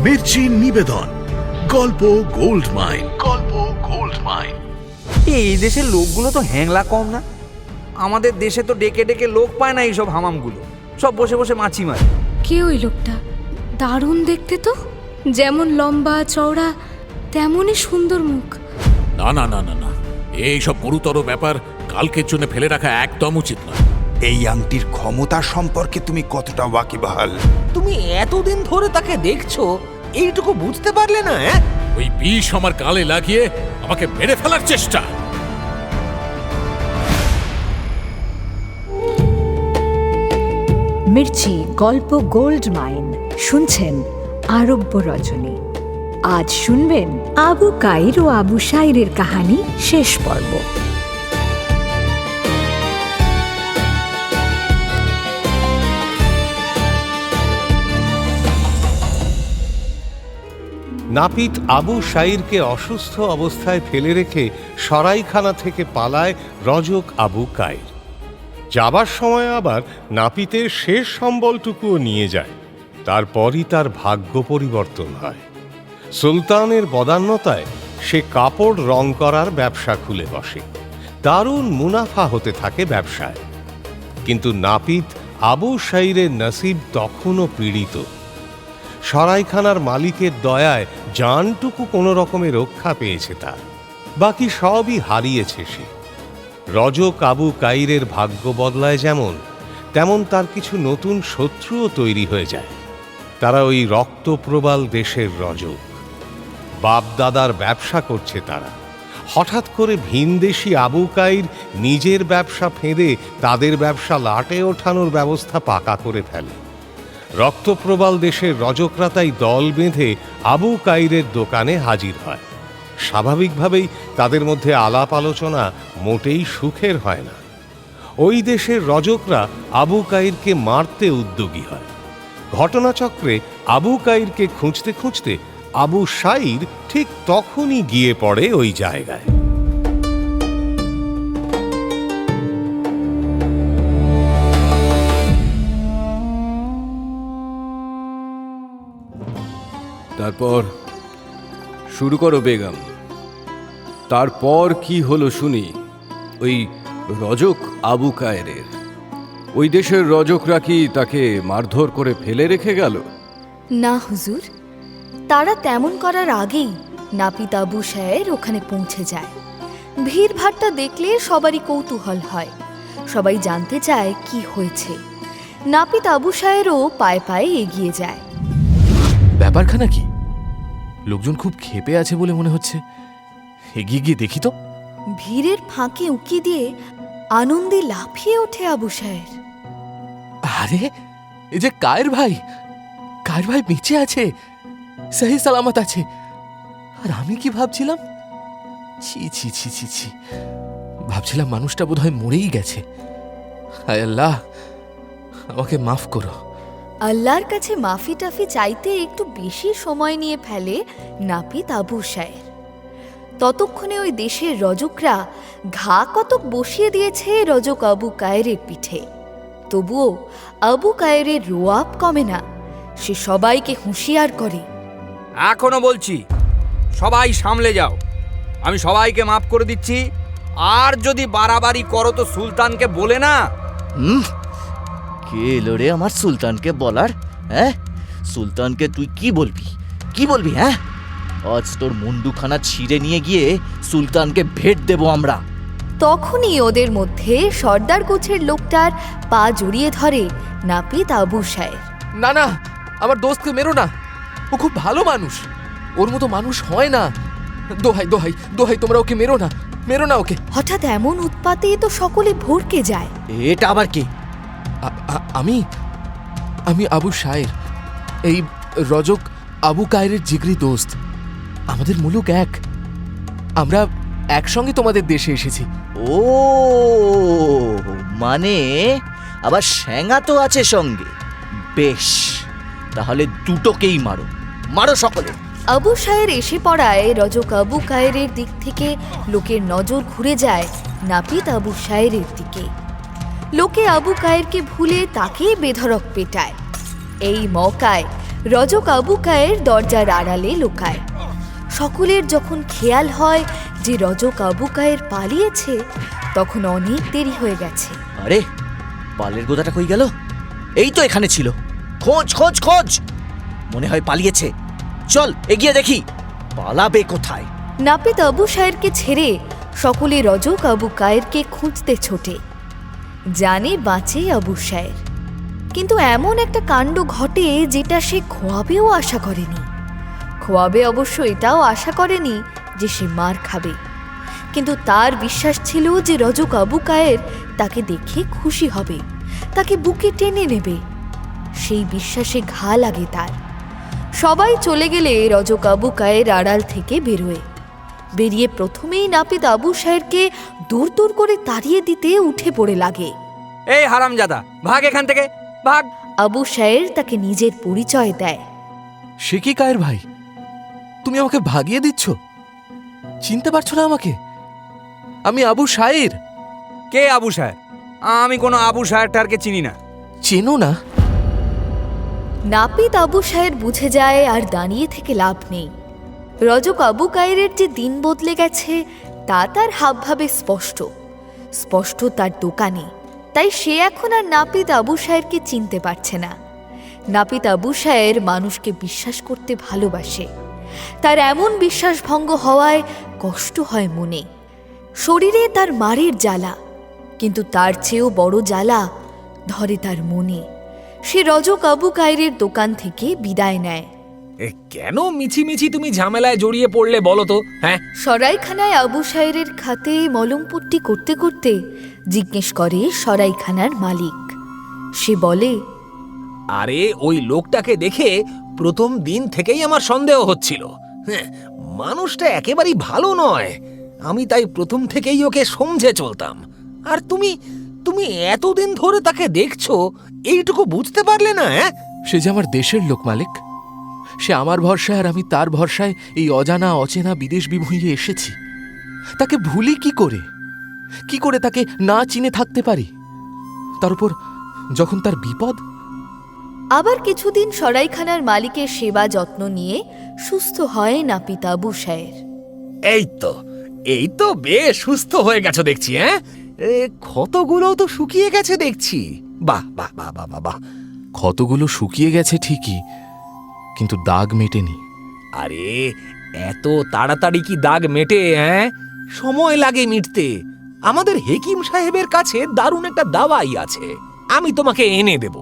মির্চি নিবেদন, গল্প gold mine. গল্প গোল্ড মাইন। এই দেশের লোকগুলো তো হ্যাংলা কম না। আমাদের দেশে তো ডেকে ডেকে লোক পায় না এইসব হামামগুলো, সব বসে বসে মাছি মারে। কে ওই লোকটা? দারুণ দেখতে তো, যেমন লম্বা চওড়া তেমনই সুন্দর মুখ। না না না না না, এইসব গুরুতর ব্যাপার কালকের জন্য ফেলে রাখা একদম উচিত নয়। এই আংটির ক্ষমতা সম্পর্কে তুমি কতটা ওয়াকিবহাল? তুমি এতদিন ধরে তাকে দেখছো, এইটুকু বুঝতে পারলে না? ওই বিষ আমার গালে লাগিয়ে আমাকে মেরে ফেলার চেষ্টা। মির্চি গল্প গোল্ড মাইন শুনছেন আরব্য রজনী। আজ শুনবেন আবু কাইর ও আবু শাইরের কাহিনী শেষ পর্ব। নাপিত আবু শাইরকে অসুস্থ অবস্থায় ফেলে রেখে সরাইখানা থেকে পালায় রজক আবু কাইর। যাবার সময় আবার নাপিতের শেষ সম্বলটুকুও নিয়ে যায়। তারপরই তার ভাগ্য পরিবর্তন হয়। সুলতানের বদান্যতায় সে কাপড় রং করার ব্যবসা খুলে বসে। দারুণ মুনাফা হতে থাকে ব্যবসায়। কিন্তু নাপিত আবু শাইরের নসিব তখনও পীড়িত। সরাইখানার মালিকের দয়ায় জানটুকু কোনো রকমে রক্ষা পেয়েছে তার, বাকি সবই হারিয়েছে সে। রজক আবু কাইরের ভাগ্য বদলায় যেমন, তেমন তার কিছু নতুন শত্রুও তৈরি হয়ে যায়। তারা ওই রক্তপ্রবাল দেশের রজক। বাপ দাদার ব্যবসা করছে তারা। হঠাৎ করে ভিনদেশি আবু কাইর নিজের ব্যবসা ফেঁদে তাদের ব্যবসা লাটে ওঠানোর ব্যবস্থা পাকা করে ফেলে। রক্তপ্রবাল দেশের রজকরা তাই দল বেঁধে আবু কাইরের দোকানে হাজির হয়। স্বাভাবিকভাবেই তাদের মধ্যে আলাপ আলোচনা মোটেই সুখের হয় না। ওই দেশের রজকরা আবু কাইরকে মারতে উদ্যোগী হয়। ঘটনাচক্রে আবু কাইরকে খুঁজতে খুঁজতে আবু শাইর ঠিক তখনই গিয়ে পড়ে ওই জায়গায়। তারপর শুরু করো বেগম। তারপর কি হলো শুনি ওই রজক আবু কায়েরের? ওই দেশের রজকরা কি তাকে মারধর করে ফেলে রেখে গেল? না হুজুর, তারা তেমন করার আগেই নাপিত আবু শায়ের ওখানে পৌঁছে যায়। ভিড় ভাট্টা দেখলে সবারই কৌতূহল হয়, সবাই জানতে চায় কি হয়েছে। নাপিত আবু শায়েরও পায়ে পায়ে এগিয়ে যায়। ব্যাপারখানা কি? লোকজন খুব ক্ষেপে আছে বলে মনে হচ্ছে। এগিয়ে গিয়ে দেখি তো। ভিড়ের ফাঁকে উকি দিয়ে আনন্দে লাফিয়ে ওঠে আবু শায়ের। আরে, এই যে কায়ের ভাই বেঁচে আছে, সহি সালামত আছে। আর আমি কি ভাবছিলাম, ছি ছি ছি ছি ছি, ভাবছিলাম মানুষটা বোধহয় মরেই গেছে। হায় আল্লাহ, আমাকে মাফ করো। আল্লাহর কাছে মাফি টাফি চাইতে একটু বেশি সময় নিয়ে ফেলে নাপিত আবু শায়ের। ততক্ষণে ওই দেশের রজকরা ঘা কতক বসিয়ে দিয়েছে রজক আবু কায়েরের পিঠে। তবুও আবু কায়েরের রোয়াব কমে না। সে সবাইকে হুঁশিয়ার করে, এখনো বলছি, সবাই সামলে যাও। আমি সবাইকে মাফ করে দিচ্ছি। আর যদি বাড়াবাড়ি করো তো সুলতানকে বলে না। কে এলো রে আমার সুলতানকে বলার? হ্যাঁ, সুলতানকে তুই কি বলবি? হ্যাঁ, আজ তোর মুন্ডুখানা ছিঁড়ে নিয়ে গিয়ে সুলতানকে ভেট দেব আমরা। তখনই ওদের মধ্যে সর্দার গোছের লোকটার পা জড়িয়ে ধরে নাপিত আবু শায়ের। না না, আমার দোস্তকে মেরো না, ও খুব ভালো মানুষ। ওর মতো মানুষ হয় না। দোহাই দোহাই দোহাই, তোমরা ওকে মেরো না ওকে। হঠাৎ এমন উৎপাতে তো সকলে ভড়কে যায়। এটা আবার কি? আমি আবু শায়ের, এই রজক আবু কায়েরের জিগরি দোস্ত। আমাদের মুলুক এক, আমরা একসঙ্গে তোমাদের দেশে এসেছি। ও মানে আবার শ্যাঙা তো আছে সঙ্গে। বেশ, তাহলে দুটোকেই মারো সকলে। আবু শায়ের এসে পড়ায় রজক আবু কায়েরের দিক থেকে লোকের নজর ঘুরে যায় নাপিত আবু শায়েরের দিকে। লোকে আবু কায়েরকে ভুলে তাকেই বেধড়ক পেটায়। এই মওকায় রজক আবু কায়ের দরজার আড়ালে লুকায়। সকলের যখন খেয়াল হয় যে রজক আবু কায়ের পালিয়েছে, তখন অনেক দেরি হয়ে গেছে। আরে পালের গোদাটা কই গেল? এই তো এখানে ছিল। খোঁজ খোঁজ খোঁজ, মনে হয় পালিয়েছে। চল এগিয়ে দেখি পালাবে কোথায়। নাপিত আবু সায়েরকে ছেড়ে সকলে রজক আবু কায়েরকে খুঁজতে ছোটে। জানে বাঁচে আবু সায়ের, কিন্তু এমন একটা কাণ্ড ঘটে যেটা সে খোয়াবেও আশা করেনি। খোয়াবে অবশ্য এটাও আশা করেনি যে সে মার খাবে, কিন্তু তার বিশ্বাস ছিল যে রজক আবু কায়ের তাকে দেখে খুশি হবে, তাকে বুকে টেনে নেবে। সেই বিশ্বাসে ঘা লাগে তার। সবাই চলে গেলে রজক আবু কায়ের আড়াল থেকে বেরোয়। বেরিয়ে প্রথমেই নাপিত আবু সায়েরকে দূর দূর করে তাড়িয়ে দিতে উঠে পড়ে লাগে। এই হারামজাদা, ভাগ এখান থেকে, ভাগ। আবু সায়ের তাকে নিজের পরিচয় দেয়। সে কি কায়ের ভাই, তুমি আমাকে ভাগিয়ে দিচ্ছ? চিনতে পারছো না আমাকে? আমি আবু সায়ের। কে আবু সায়ের? আমি কোনো আবু সায়েরটারকে চিনি না। চেনো না? নাপিত আবু সায়ের বুঝে যায় আর দাঁড়িয়ে থেকে লাভ নেই। রজক আবু কায়েরের যে দিন বদলে গেছে তা তার হাবভাবে স্পষ্ট, স্পষ্ট তার দোকানে। তাই সে এখন আর নাপিত আবু সায়েরকে চিনতে পারছে না। নাপিত আবু সায়ের মানুষকে বিশ্বাস করতে ভালোবাসে। তার এমন বিশ্বাসভঙ্গ হওয়ায় কষ্ট হয় মনে। শরীরে তার মারের জ্বালা, কিন্তু তার চেয়েও বড় জ্বালা ধরে তার মনে। সে রজক আবু কায়েরের দোকান থেকে বিদায় নেয়। কেন মিছিমিছি তুমি ঝামেলায় জড়িয়ে পড়লে বলো তো? হ্যাঁ, সরাইখানায় আবু সায়েরের খাতে মলমপট্টি করতে করতে জিজ্ঞেস করে সরাইখানার মালিক। সে বলে, আরে ওই লোকটাকে দেখে প্রথম দিন থেকেই আমার সন্দেহ হচ্ছিল। মানুষটা একেবারেই ভালো নয়। আমি তাই প্রথম থেকেই ওকে সমঝে চলতাম। আর তুমি তুমি এতদিন ধরে তাকে দেখছো, এইটুকু বুঝতে পারলে না? সে যে আমার দেশের লোক মালিক। সে আমার ভরসায় আর আমি তার ভরসায় এই অজানা অচেনা বিদেশ বিভুঁইয়ে এসেছি। তাকে ভুলি কি করে? কি করে তাকে না চিনে থাকতে পারি? তার উপর যখন তার বিপদ। আবার কিছুদিন সরাইখানার মালিকের সেবা যত্ন নিয়ে সুস্থ হয় নাপিত আবু সায়ের। এই তো বেশ সুস্থ হয়ে গেছো দেখছি। ক্ষতগুলো তো শুকিয়ে গেছে দেখছি। বাহ বাহ বাহ বাহ বাহ। ক্ষতগুলো শুকিয়ে গেছে ঠিকই, কিন্তু দাগ মেটেনি। আরে এত তাড়াতাড়ি কি দাগ মেটে? সময় লাগে মিটতে। আমাদের হেকিম সাহেবের কাছে দারুণ একটা দাওয়াই আছে, আমি তোমাকে এনে দেব।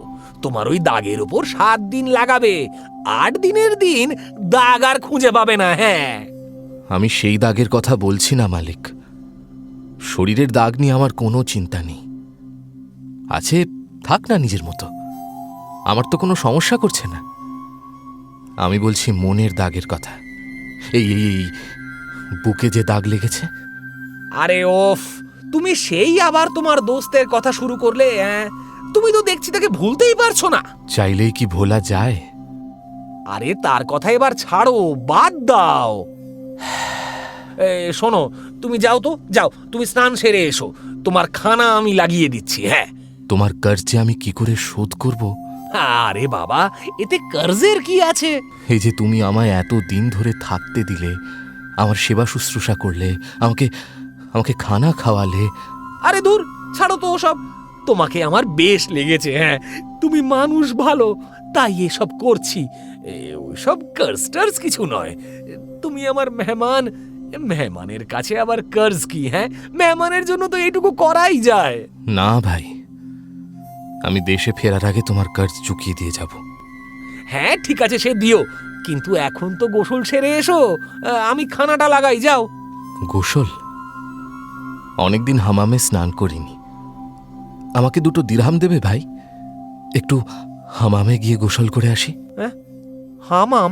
তোমার ওই দাগের উপর 7 দিন লাগাবে। 8 দিনের দিন দাগ আর খুঁজে পাবে না। আমি সেই দাগের কথা বলছি না মালিক। শরীরের দাগ নিয়ে আমার কোনো চিন্তা নেই। আছে, থাক না নিজের মতো, আমার তো কোনো সমস্যা করছে না। আমি বলছি মনের দাগের কথা। এই বুকে যে দাগ লেগেছে। আরে ওফ, তুমি সেই আবার তোমার দোস্তের কথা শুরু করলে। তুমি তো দেখছি তাকে ভুলতেই পারছো না। চাইলেই কি ভোলা যায়? আরে তার কথা এবার ছাড়ো, বাদ দাও। শোনো, তুমি যাও তো, যাও, তুমি স্নান সেরে এসো। তোমার খানা আমি লাগিয়ে দিচ্ছি। তোমার কর্জে আমি কি করে শোধ করব? আরে বাবা, এতে কর্জের কি আছে? এই যে তুমি আমায় এত দিন ধরে থাকতে দিলে, আমার সেবা শুশ্রূষা করলে, আমাকে খানা খাওয়ালে। আরে দূর, ছাড়ো তো ওসব। তোমাকে আমার বেশ লেগেছে। তুমি মানুষ ভালো, তাই এসব করছি। ওইসব কর্জ কিছু নয়। তুমি আমার মেহমান, মেহমানের কাছে আবার কর্জ কি? মেহমানের জন্য তো এইটুকু করাই যায়। না ভাই, আমি দেশে ফেরার আগে তোমার কর্জ চুকিয়ে দিয়ে যাব। ঠিক আছে, সে দিও, কিন্তু এখন তো গোসল সেরে এসো। আমি খানাটা লাগাই, যাও। গোসল? অনেকদিন হামামে স্নান করিনি। আমাকে 2 দিরহাম দেবে ভাই? একটু হামামে গিয়ে গোসল করে আসি। হামাম?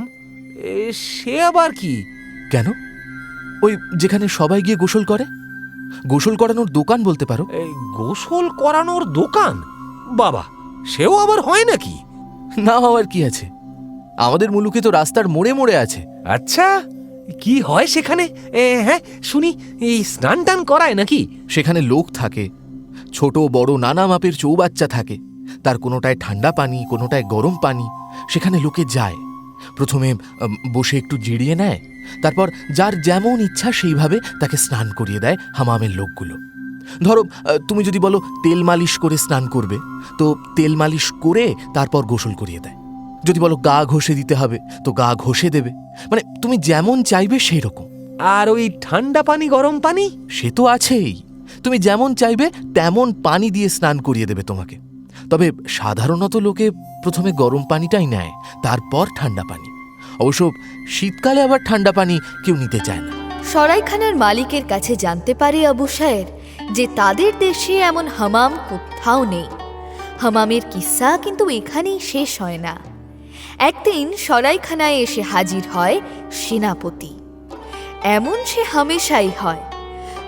সে আবার কি? কেন? ওই যেখানে সবাই গিয়ে গোসল করে, গোসল করানোর দোকান বলতে পারো। গোসল করানোর দোকান? বাবা, সেও আবার হয় নাকি? না হওয়ার কি আছে, আমাদের মুলুকে তো রাস্তার মোড়ে মোড়ে আছে। আচ্ছা, কি হয় সেখানে? শুনি, এই স্নান টান করায় নাকি? সেখানে লোক থাকে, ছোট বড় নানা মাপের চৌবাচ্চা থাকে। তার কোনোটায় ঠান্ডা পানি, কোনোটায় গরম পানি। সেখানে লোকে যায়। প্রথমে বসে একটু জিরিয়ে নেয়, তারপর যার যেমন ইচ্ছা সেইভাবে তাকে স্নান করিয়ে দেয় হামামের লোকগুলো। ধরো তুমি যদি বলো তেল মালিশ করে স্নান করবে, তো তেল মালিশ করে তারপর গোসল করিয়ে দেয়। যদি বলো গা ঘষে দিতে হবে, তো গা ঘষে দেবে। মানে তুমি যেমন চাইবে সেই রকম। আর ওই ঠান্ডা পানি গরম পানি? সে তো আছেই, তুমি যেমন চাইবে তেমন পানি দিয়ে স্নান করিয়ে দেবে তোমাকে। তবে সাধারণত লোকে প্রথমে গরম পানিটাই নেয়, তারপর ঠান্ডা পানি। অবশ্য শীতকালে আবার ঠান্ডা পানি কেউ নিতে চায় না। সরাইখানার মালিকের কাছে জানতে পারে আবু সায়ের যে তাদের দেশে এমন হামাম কোথাও নেই। হামামের কিস্সা কিন্তু এখানেই শেষ হয় না। একদিন সরাইখানায় এসে হাজির হয় সেনাপতি। এমন সে হামেশাই হয়।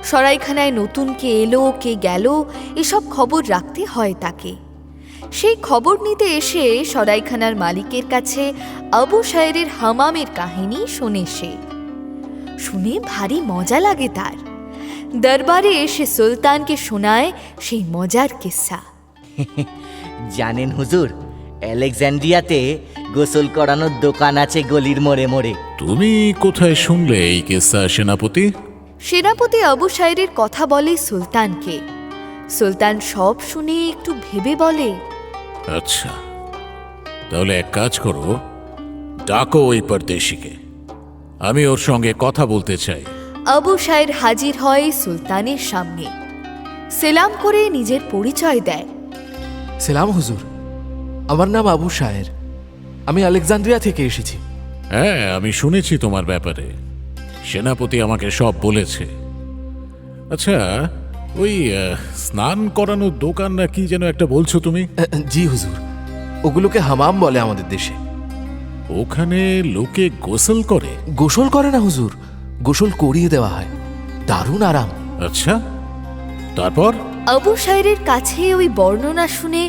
সরাইখানায় নতুন কে এলো কে গেল এসব খবর রাখতে হয় তাকে। সেই খবর নিতে এসে সরাইখানার মালিকের কাছে আবু সায়েরের হামামের কাহিনী শোনে সে। শুনে ভারী মজা লাগে তার। দরবারে এসে সুলতানকে শোনায় সেই মজার কিস্সা। জানেন হুজুর, আলেকজান্দ্রিয়াতে গোসল করানোর দোকান আছে গলির মোড়ে মোড়ে। তুমি কোথায় শুনলে এই কেসা সেনাপতি? সেনাপতি আবু সায়েরের কথা বলে সুলতানকে। সুলতান সব শুনে একটু ভেবে বলে, আচ্ছা, তাহলে এক কাজ করো, ডাকো ওই পরদেশিকে, আমি ওর সঙ্গে কথা বলতে চাই। আবু সায়ের হাজির হয় সুলতানের সামনে। সেলাম করে নিজের পরিচয় দেয়। সেলাম হুজুর, আমার নাম আবু সায়ের, আমি আলেকজান্দ্রিয়া থেকে এসেছি। হ্যাঁ, আমি শুনেছি তোমার ব্যাপারে, সেনাপতি আমাকে সব বলেছে। আচ্ছা, ওই স্নান করানোর দোকান না কি যেন একটা বলছো তুমি? জি হুজুর, ওগুলোকে হামাম বলে আমাদের দেশে। ওখানে লোকে গোসল করে? গোসল করে না হুজুর, গোসল করিয়ে দেওয়া হয়। দারুণ আরাম। আচ্ছা, তারপর? আবু সায়েরের কাছে ওই বর্ণনা শুনে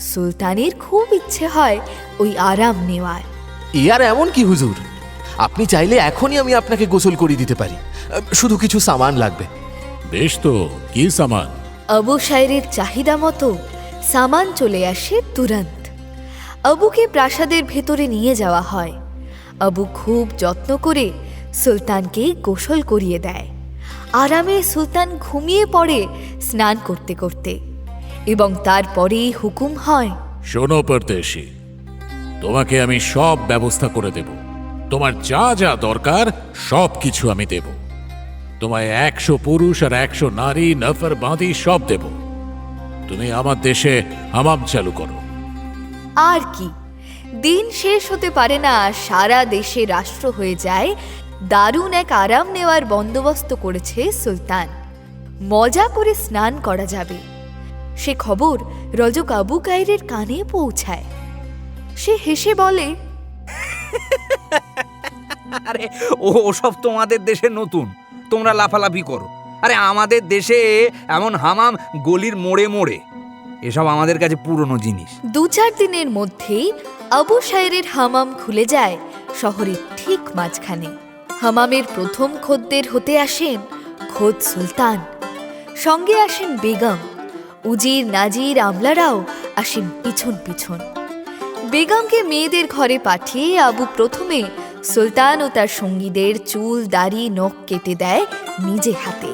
সুলতানের খুব ইচ্ছে হয় ওই আরাম নেওয়ার। আর এমন কি হুজুর, আপনি চাইলে এখনই আমি আপনাকে গোসল করিয়ে দিতে পারি, শুধু কিছু সামান লাগবে। বেশ, তো কি সামান? আবু সায়েরের চাহিদা মতো সামান চলে আসে তুরন্ত। আবুকে প্রাসাদের ভেতরে নিয়ে যাওয়া হয়। আবু খুব যত্ন করে সুলতানকে গোসল করিয়ে দেয়। আরামে সুলতান ঘুমিয়ে পড়ে স্নান করতে করতে, এবং তারপরেই হুকুম হয়, শোনো পরদেশি, তোমাকে আমি সব ব্যবস্থা করে দেব। তোমার যা যা দরকার সব কিছু আমি দেব। তোমায় 100 পুরুষ আর 100 নারী নফর বাঁধি সব দেব। তুমি আমার দেশে হামাম চালু করো। আর কি, দিন শেষ হতে পারে না, সারা দেশে রাষ্ট্র হয়ে যায়। দারুণ এক আরাম নেওয়ার বন্দোবস্ত করেছে সুলতান। মজা করে স্নান করা যাবে সে খবর রজক আবু কায়রের কানে পৌঁছায়। সে হেসে বলে, আরে ওসব তোমাদের দেশে নতুন, তোমরা লাফালাফি করো। আরে আমাদের দেশে এমন হামাম গলির মোড়ে মোড়ে, এসব আমাদের কাছে পুরনো জিনিস। 2-4 দিনের মধ্যেই আবু সায়েরের হামাম খুলে যায় শহরের ঠিক মাঝখানে। হামামের প্রথম খদ্দের হতে আসেন খোদ সুলতান। সঙ্গে আসেন বেগম, উজির নাজির আমলারাও আসেন পিছন পিছন। বেগমকে মেয়েদের ঘরে পাঠিয়ে আবু প্রথমে সুলতান ও তার সঙ্গীদের চুল দাড়ি নখ কেটে দেয় নিজে হাতে।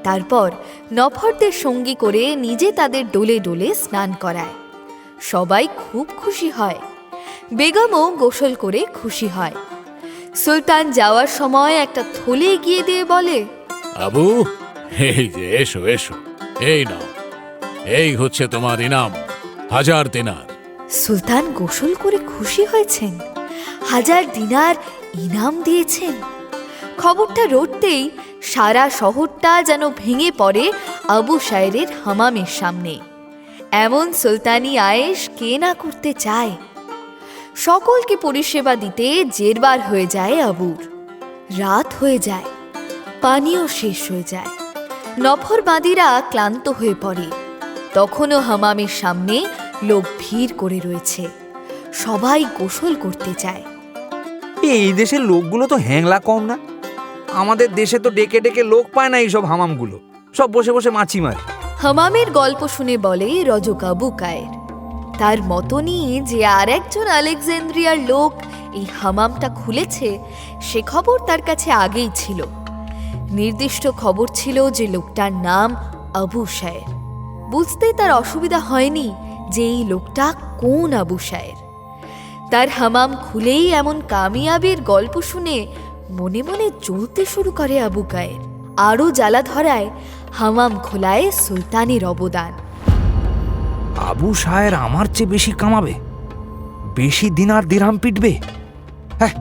তারপর নফরদের সঙ্গী করে নিজে তাদের ডোলে ডোলে স্নান করায়। সবাই খুব খুশি হয়। বেগমও গোসল করে খুশি হয়। সুলতান যাওয়ার সময় একটা থলে এগিয়ে দিয়ে বলে, আবু, এই যে এসো এসো, এই নাও, এই হচ্ছে তোমার ইনাম, 1000 দিনার। সুলতান গোসল করে খুশি হয়েছেন, 1000 দিনার ইনাম দিয়েছেন। খবরটা রটতেই সারা শহরটা যেন ভেঙে পড়ে আবু সায়েরের হামামের সামনে। এমন সুলতানি আয়েশ কে না করতে চায়। সকলকে পরিষেবা দিতে জেরবার হয়ে যায় আবুর। রাত হয়ে যায়, পানিও শেষ হয়ে যায়। নফরবাদীরা ক্লান্ত হয়ে পড়ে। তখনও হামামের সামনে লোক ভিড় করে রয়েছে। সবাই গোসল করতে চায়। এই দেশের লোকগুলো তো হ্যাংলা কম না। আমাদের দেশে তো ডেকে ডেকে লোক পায় না এইসব হামামগুলো, সব বসে বসে মাছি মারে। হামামের গল্প শুনে বলে রজক আবু কায়ের, তার মতনই যে আর একজন আলেকজান্দ্রিয়ার লোক এই হামামটা খুলেছে সে খবর তার কাছে আগেই ছিল। নির্দিষ্ট খবর ছিল যে লোকটার নাম আবু শায়ের। বুঝতে তার অসুবিধা হয়নি যে এই লোকটা কোন আবু শায়ের। তার হামাম খুলেই এমন কামিয়াবির গল্প শুনে মনে মনে জ্বলতে শুরু করে আবু কায়ের। আরও জ্বালা ধরায় হামাম খোলায় সুলতানের অবদান। আবু শায়ের আমার চেয়ে বেশি কামাবে, বেশি দিনার দিরহাম পিটবে? হ্যাঁ,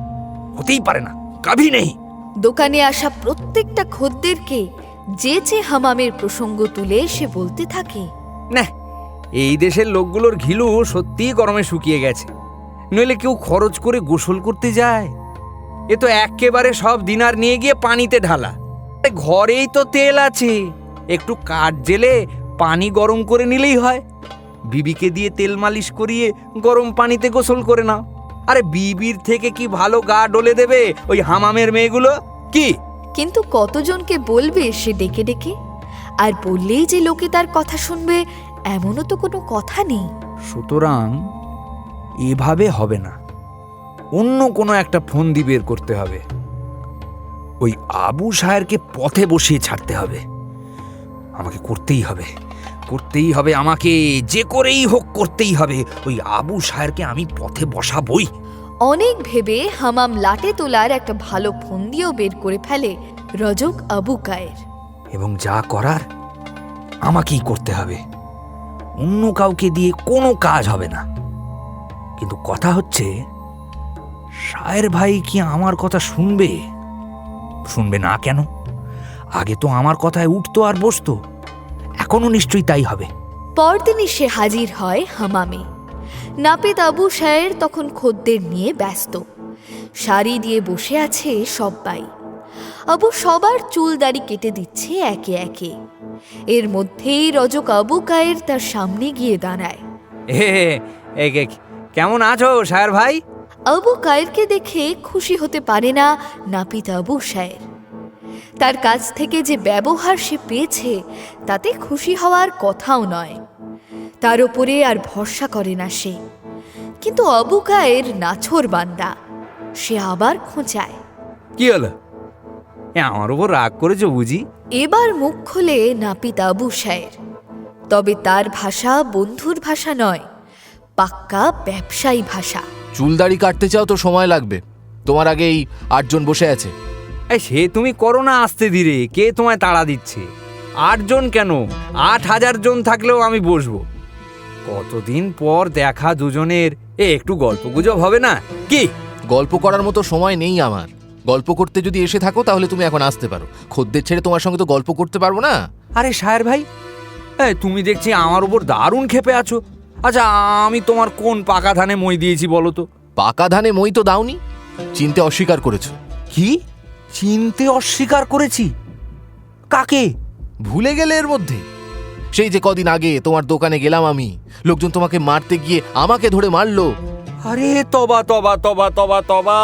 হতেই পারে না, কাভি নেই। দোকানে আসা প্রত্যেকটা খদ্দেরকে যে হামামের প্রসঙ্গ তুলে সে বলতে থাকে, না, এই দেশের লোকগুলোর ঘিলু সত্যিই গরমে শুকিয়ে গেছে। নইলে কেউ খরচ করে গোসল করতে যায়? এ তো একেবারে সব দিনার নিয়ে গিয়ে পানিতে ঢালা। ঘরেই তো তেল আছে, একটু কাঠ জেলে পানি গরম করে নিলেই হয়। বিবিকে দিয়ে তেল মালিশ করিয়ে গরম পানিতে গোসল করে নাও। আরে বিবির থেকে কি ভালো গা ডলে দেবে ওই হামামের মেয়েগুলো? কি কিন্তু কতজনকে বলবে সে ডেকে ডেকে? আর বললেই যে লোকে তার কথা শুনবে এমনও তো কোনো কথা নেই। সুতরাং এভাবে হবে না, অন্য কোনো একটা ফন্দি বের করতে হবে। ওই আবু শায়েরকে পথে বসিয়ে ছাড়তে হবে। আমাকে করতেই হবে, আমাকে যে করেই হোক করতেই হবে। ওই আবু শায়েরকে আমি পথে বসাবই। অনেক ভেবে হামাম লাটে তোলার একটা ভালো ফন্দিও বের করে ফেলে রজক আবু কায়ের। এবং যা করার আমাকেই করতে হবে, অন্য কাউকে দিয়ে কোনো কাজ হবে না। কিন্তু কথা হচ্ছে, শায়ের ভাই কি আমার কথা শুনবে? শুনবে না কেন? আগে তো আমার কথায় উঠতো আর বসতো, এখনো নিশ্চয়ই তাই হবে। পরদিনই সে হাজির হয় হামামে। নাপিত আবু শায়ের তখন খদ্দের নিয়ে ব্যস্ত। শাড়ি দিয়ে বসে আছে সব্বাই। আবু সবার চুল দাড়ি কেটে দিচ্ছে একে একে। এর মধ্যেই রজক আবু কায়ের তার সামনে গিয়ে দাঁড়ায়। কেমন আছো শায়ের ভাই? আবু কায়েরকে দেখে খুশি হতে পারে না নাপিত আবু শায়ের। তার কাছ থেকে যে ব্যবহার সে পেয়েছে তাতে খুশি হওয়ার কথাও নয়। তার উপরে আর ভরসা করে না সে। কিন্তু আবু কায়ের নাছোড় বান্দা, সে আবার খোঁচায়। কি হলো? আমার উপর রাগ করেছো বুঝি? এবার মুখ খোলে নাপিত আবু শায়ের। তবে তার ভাষা বন্ধুর ভাষা নয়, পাক্কা ব্যবসায়ী ভাষা। চুল দাড়ি কাটতে চাও তো সময় লাগবে। তোমার আগে এই 8 জন বসে আছে। সে তুমি করো না আস্তে ধীরে, কে তোমায় তাড়া দিচ্ছে? 8 জন কেন, 8000 জন থাকলেও আমি বসবো। কতদিন পর দেখা দুজনের, একটু গল্প গুজব হবে না? কি গল্প করার মতো সময় নেই আমার। গল্প করতে যদি এসে থাকো তাহলে তুমি এখন আসতে পারো। খদ্দের ছেড়ে তোমার সঙ্গে তো গল্প করতে পারবো না। আরে শায়ের ভাই, তুমি দেখছি আমার উপর দারুণ ক্ষেপে আছো। আচ্ছা, আমি তোমার কোন পাকা ধানে মই দিয়েছি বলো তো? পাকা ধানে মই তো দাওনি, চিনতে অস্বীকার করেছো। কি চিনতে অস্বীকার করেছি? কাকে? ভুলে গেলে এর মধ্যে? সেই যে কদিন আগে তোমার দোকানে গেলাম আমি, লোকজন তোমাকে মারতে গিয়ে আমাকে ধরে মারলো। আরে তবা তবা তবা তবা তবা,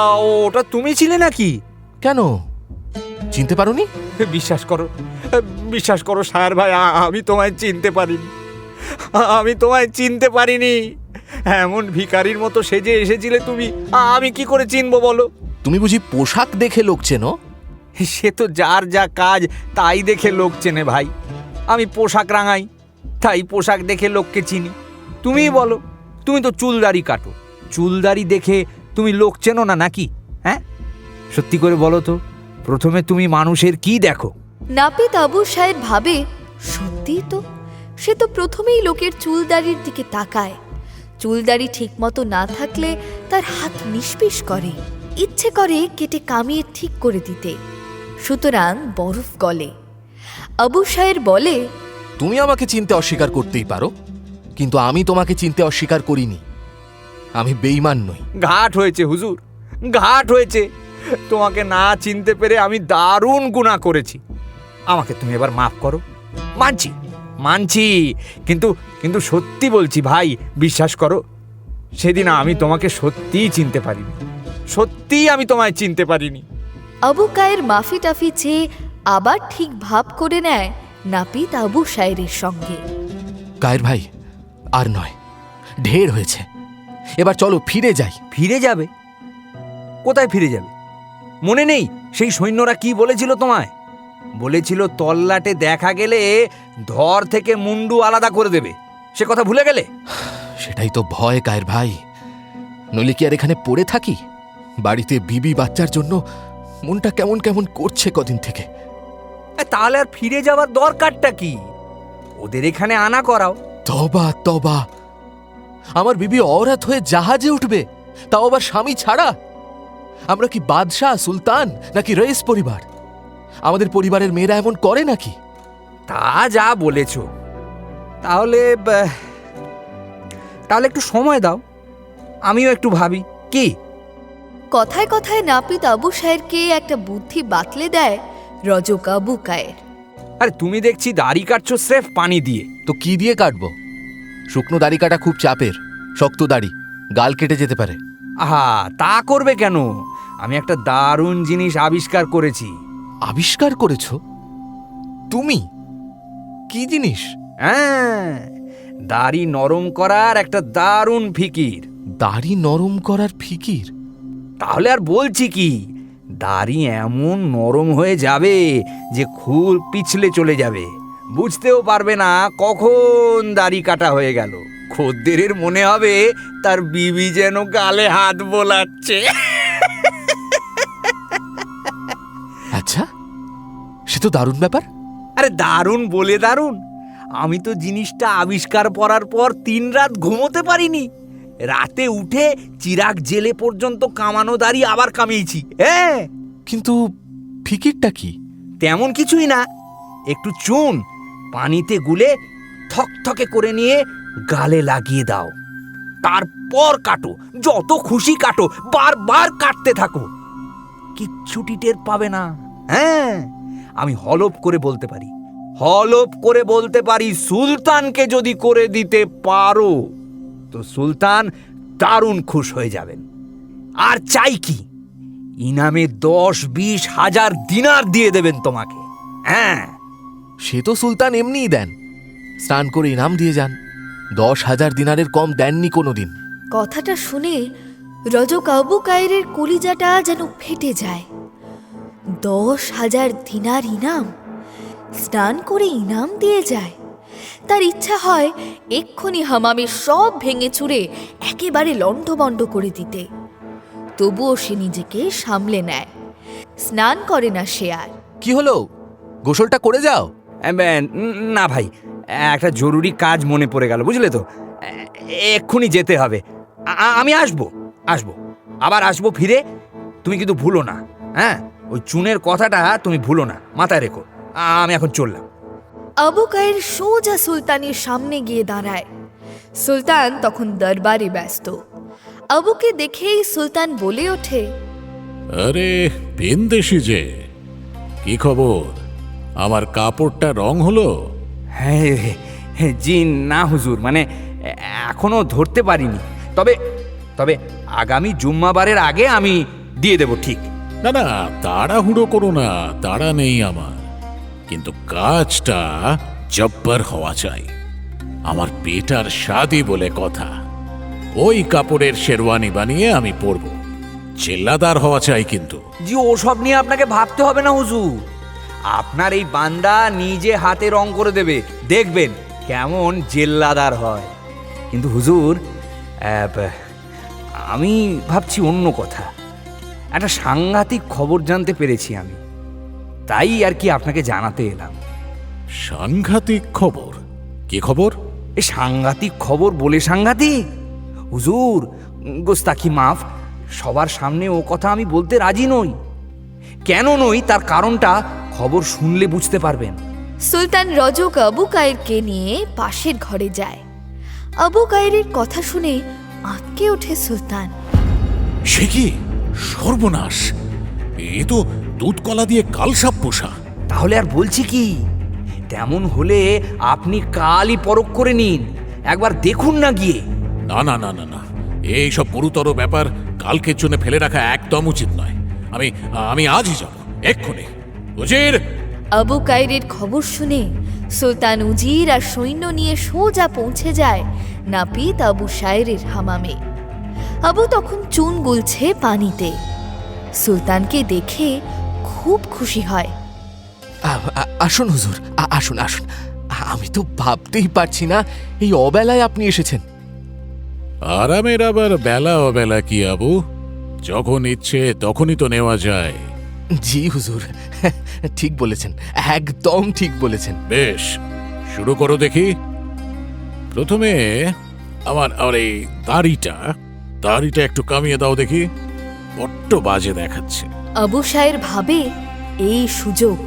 ওটা তুমি ছিলে নাকি? কেন চিনতে পারোনি? বিশ্বাস করো শায়ের ভাই, আমি তোমায় চিনতে পারিনি। এমন ভিখারির মতো সেজে এসেছিলে তুমি, আমি কি করে চিনবো বলো? তুমি বুঝি পোশাক দেখে লোক চেনো? সে তো যার যা কাজ তাই দেখে লোক চেনে ভাই। আমি পোশাক রাঙাই, তাই পোশাক দেখে লোককে চিনি। তুমিই বলো, তুমি তো চুলদাড়ি কাটো, চুলদাড়ি দেখে তুমি লোক চেনো না নাকি? হ্যাঁ, সত্যি করে বলো তো, প্রথমে তুমি মানুষের কি দেখো? নাপিত আবু শায়ের ভাবে, সত্যি তো, সে তো প্রথমেই লোকের চুলদাড়ির দিকে তাকায়। চুলদাড়ি ঠিক মতো না থাকলে তার হাত নিষ্পিস করে, ইচ্ছে করে কেটে কামিয়ে ঠিক করে দিতে। সুতরাং বরফ গলে। আবু শায়ের বলে, তুমি আমাকে চিনতে অস্বীকার করতেই পারো, কিন্তু আমি তোমাকে চিনতে অস্বীকার করিনি। আমি বেঈমান নই। ঘাট হয়েছে হুজুর, ঘাট হয়েছে। তোমাকে না চিনতে পেরে আমি দারুণ গুনাহ করেছি। আমাকে তুমি এবার মাফ করো। মানছি, কিন্তু সত্যি বলছি ভাই, বিশ্বাস করো, সেদিন আমি তোমাকে সত্যিই চিনতে পারিনি। সত্যিই আমি তোমায় চিনতে পারিনি। আবু কায়ের মাফি টাফি চেয়ে আবার ঠিক ভাব করে নেয় নাপিত আবু শায়েরের সঙ্গে। কায়ের ভাই, আর নয়, ঢের হয়েছে, এবার চলো ফিরে যাই। ফিরে যাবে? কোথায় ফিরে যাবে? মনে নেই সেই সৈন্যরা কি বলেছিল তোমায়? বলেছিল তল্লাটে দেখা গেলে ধর থেকে মুন্ডু আলাদা করে দেবে। সে কথা ভুলে গেলে? সেটাই তো ভয় কায়ের ভাই, নইলে কি আর এখানে পড়ে থাকি? বাড়িতে বিবি বাচ্চার জন্য মনটা কেমন কেমন করছে কদিন থেকে। তাহলে আর ফিরে যাওয়ার দরকারটা কি? ওদের এখানে আনা করাও। তবা তবা, আমার বিবি অরাত হয়ে জাহাজে উঠবে, তাও আবার স্বামী ছাড়া। আমরা কি বাদশাহ, সুলতান নাকি রইস পরিবার? আমাদের পরিবারের মেয়েরা এমন করে নাকি? তা যা বলেছ। তাহলে তাহলে একটু সময় দাও, আমিও একটু ভাবি। কি? কথায় কথায় নাপিত আবু সাহেরকে একটা বুদ্ধি বাতলে দেয় রজক আবু কায়ের। আরে তুমি দেখছি দাড়ি কাটছো স্রেফ পানি দিয়ে। তো কি দিয়ে কাটবো? শুকনো দাড়ি কাটা খুব চাপের, শক্ত দাড়ি, গাল কেটে যেতে পারে। আহা, তা করবে কেন? আমি একটা দারুণ জিনিস আবিষ্কার করেছি। আবিষ্কার করেছো তুমি? কি জিনিস? হ্যাঁ, দাড়ি নরম করার একটা দারুণ ফিকির। দাড়ি নরম করার ফিকির? তাহলে আর বলছি কি, দাড়ি এমন নরম হয়ে যাবে যে খুব পিছলে চলে যাবে, বুঝতেও পারবে না কখন দাড়ি কাটা হয়ে গেল। খদ্দেরের মনে হবে তার বিবি যেন গালে হাত বোলাচ্ছে। আচ্ছা, সে তো দারুণ ব্যাপার। আরে দারুণ বলে দারুণ, আমি তো জিনিসটা আবিষ্কার করার পর 3 রাত ঘুমোতে পারিনি। রাতে উঠে চিরাগ জেলে পর্যন্ত কামানো দাড়ি আবার কামিয়েছি। হ্যাঁ, কিন্তু ফিকিরটা কি? তেমন কিছুই না, একটু চুন পানিতে গুলে থকথকে করে নিয়ে গালে লাগিয়ে দাও, তারপর কাটো, যত খুশি কাটো, বারবার কাটতে থাকো, কিচ্ছুটি টের পাবে না। হ্যাঁ, আমি হলফ করে বলতে পারি সুলতানকে যদি করে দিতে পারো তো সুলতান দারুণ খুশ হয়ে যাবেন। আর চাই কি, ইনামে 10-20 হাজার দিনার দিয়ে দেবেন তোমাকে। হ্যাঁ, সে তো সুলতান এমনিই দেন, স্নান করে ইনাম দিয়ে যান। 10,000 দিনারের কম দেননি কোনোদিন। কথাটা শুনে রজক আবু কায়েরের কলিজাটা যেন ফেটে যায়। 10,000 দিনার ইনাম, স্নান করে ইনাম দিয়ে যায়। তার ইচ্ছা হয় এক্ষুনি হামামে সব ভেঙে চুরে একেবারে লণ্ডভণ্ড করে দিতে। তবুও সে নিজেকে সামলে নেয়, স্নান করে না সে আর। কি হলো, গোসলটা করে যাও। না ভাই, একটা জরুরি কাজ মনে পড়ে গেল, বুঝলে তো, এক্ষুনি যেতে হবে। আমি আসবো, আবার আসবো ফিরে। তুমি কিন্তু ভুলো না, হ্যাঁ, ওই চুনের কথাটা তুমি ভুলো না, মাথায় রেখো। আমি এখন চললাম। আবু কায়ের সোজা সুলতানের সামনে গিয়ে দাঁড়ায়। সুলতান তখন দরবারে ব্যস্ত। আবুকে দেখেই সুলতান বলে ওঠে, আরে ভিনদেশি যে, কি খবর? আমার কাপড়টা রং হলো? হ্যাঁ জি না হুজুর, মানে এখনো ধরতে পারিনি, তবে আগামী জুম্মাবারের আগে আমি দিয়ে দেব। ঠিক? না না, তাড়াহুড়ো করো না, তাড়া নেই আমার, কিন্তু কাজটা জব্বার হওয়া চাই। আমার পেটার শাদি বলে কথা, ওই কাপড়ের শেরওয়ানি বানিয়ে আমি পরব, চিল্লাদার হওয়া চাই। কিন্তু জি, ওসব নিয়ে আপনাকে ভাবতে হবে না হুজুর, আপনার এই বান্দা নিজে হাতে রং করে দেবে, দেখবেন কেমন জেল্লাদার হয়। কিন্তু হুজুর, আমি ভাবছি অন্য কথা। একটা সাংঘাতিক খবর জানতে পেরেছি আমি, তাই আর কি আপনাকে জানাতে এলাম। সাংঘাতিক খবর? কি খবর? এই সাংঘাতিক খবর বলে সাংঘাতিক হুজুর, গোস্তাখি মাফ, সবার সামনে ও কথা আমি বলতে রাজি নই। কেন নই তার কারণটা খবর শুনলে বুঝতে পারবেন। সুলতান রজক আবু কায়েরকে নিয়ে পাশের ঘরে যায়। আবু কায়েরের কথা শুনে আঁতকে ওঠে সুলতান। সে কি সর্বনাশ! এ তো দুধ কলা দিয়ে কালসাপ পোষা। তাহলে আর বলছি কি, তেমন হলে আপনি কালই পরখ করে নিন, একবার দেখুন না গিয়ে। না না না না না, এইসব গুরুতর ব্যাপার কালকের জন্য ফেলে রাখা একদম উচিত নয়। আমি আজই যাব, এক্ষুনি। উজির! আবু কায়েরের খবর শুনে সুলতান উজির আর সৈন্য নিয়ে সোজা পৌঁছে যায় নাপিত আবু সায়েরের হামামে। আবু তখন চুন গুলছে পানিতে। সুলতানকে দেখে খুব খুশি হয়। আসুন হুজুর, আসুন আসুন। আমি তো ভাবতেই পারছি না এই অবেলায় আপনি এসেছেন। আরামের আবার বেলা অবেলা কি আবু? যখন ইচ্ছে তখনই তো নেওয়া যায়। জি হুজুর, ঠিক বলেছেন, একদম ঠিক বলেছেন। বেশ, শুরু করো দেখি। প্রথমে আমার এই দাড়িটা একটু কামিয়ে দাও দেখি, বড্ড বাজে দেখাচ্ছে। আবু সায়ের ভাবে এই সুযোগ,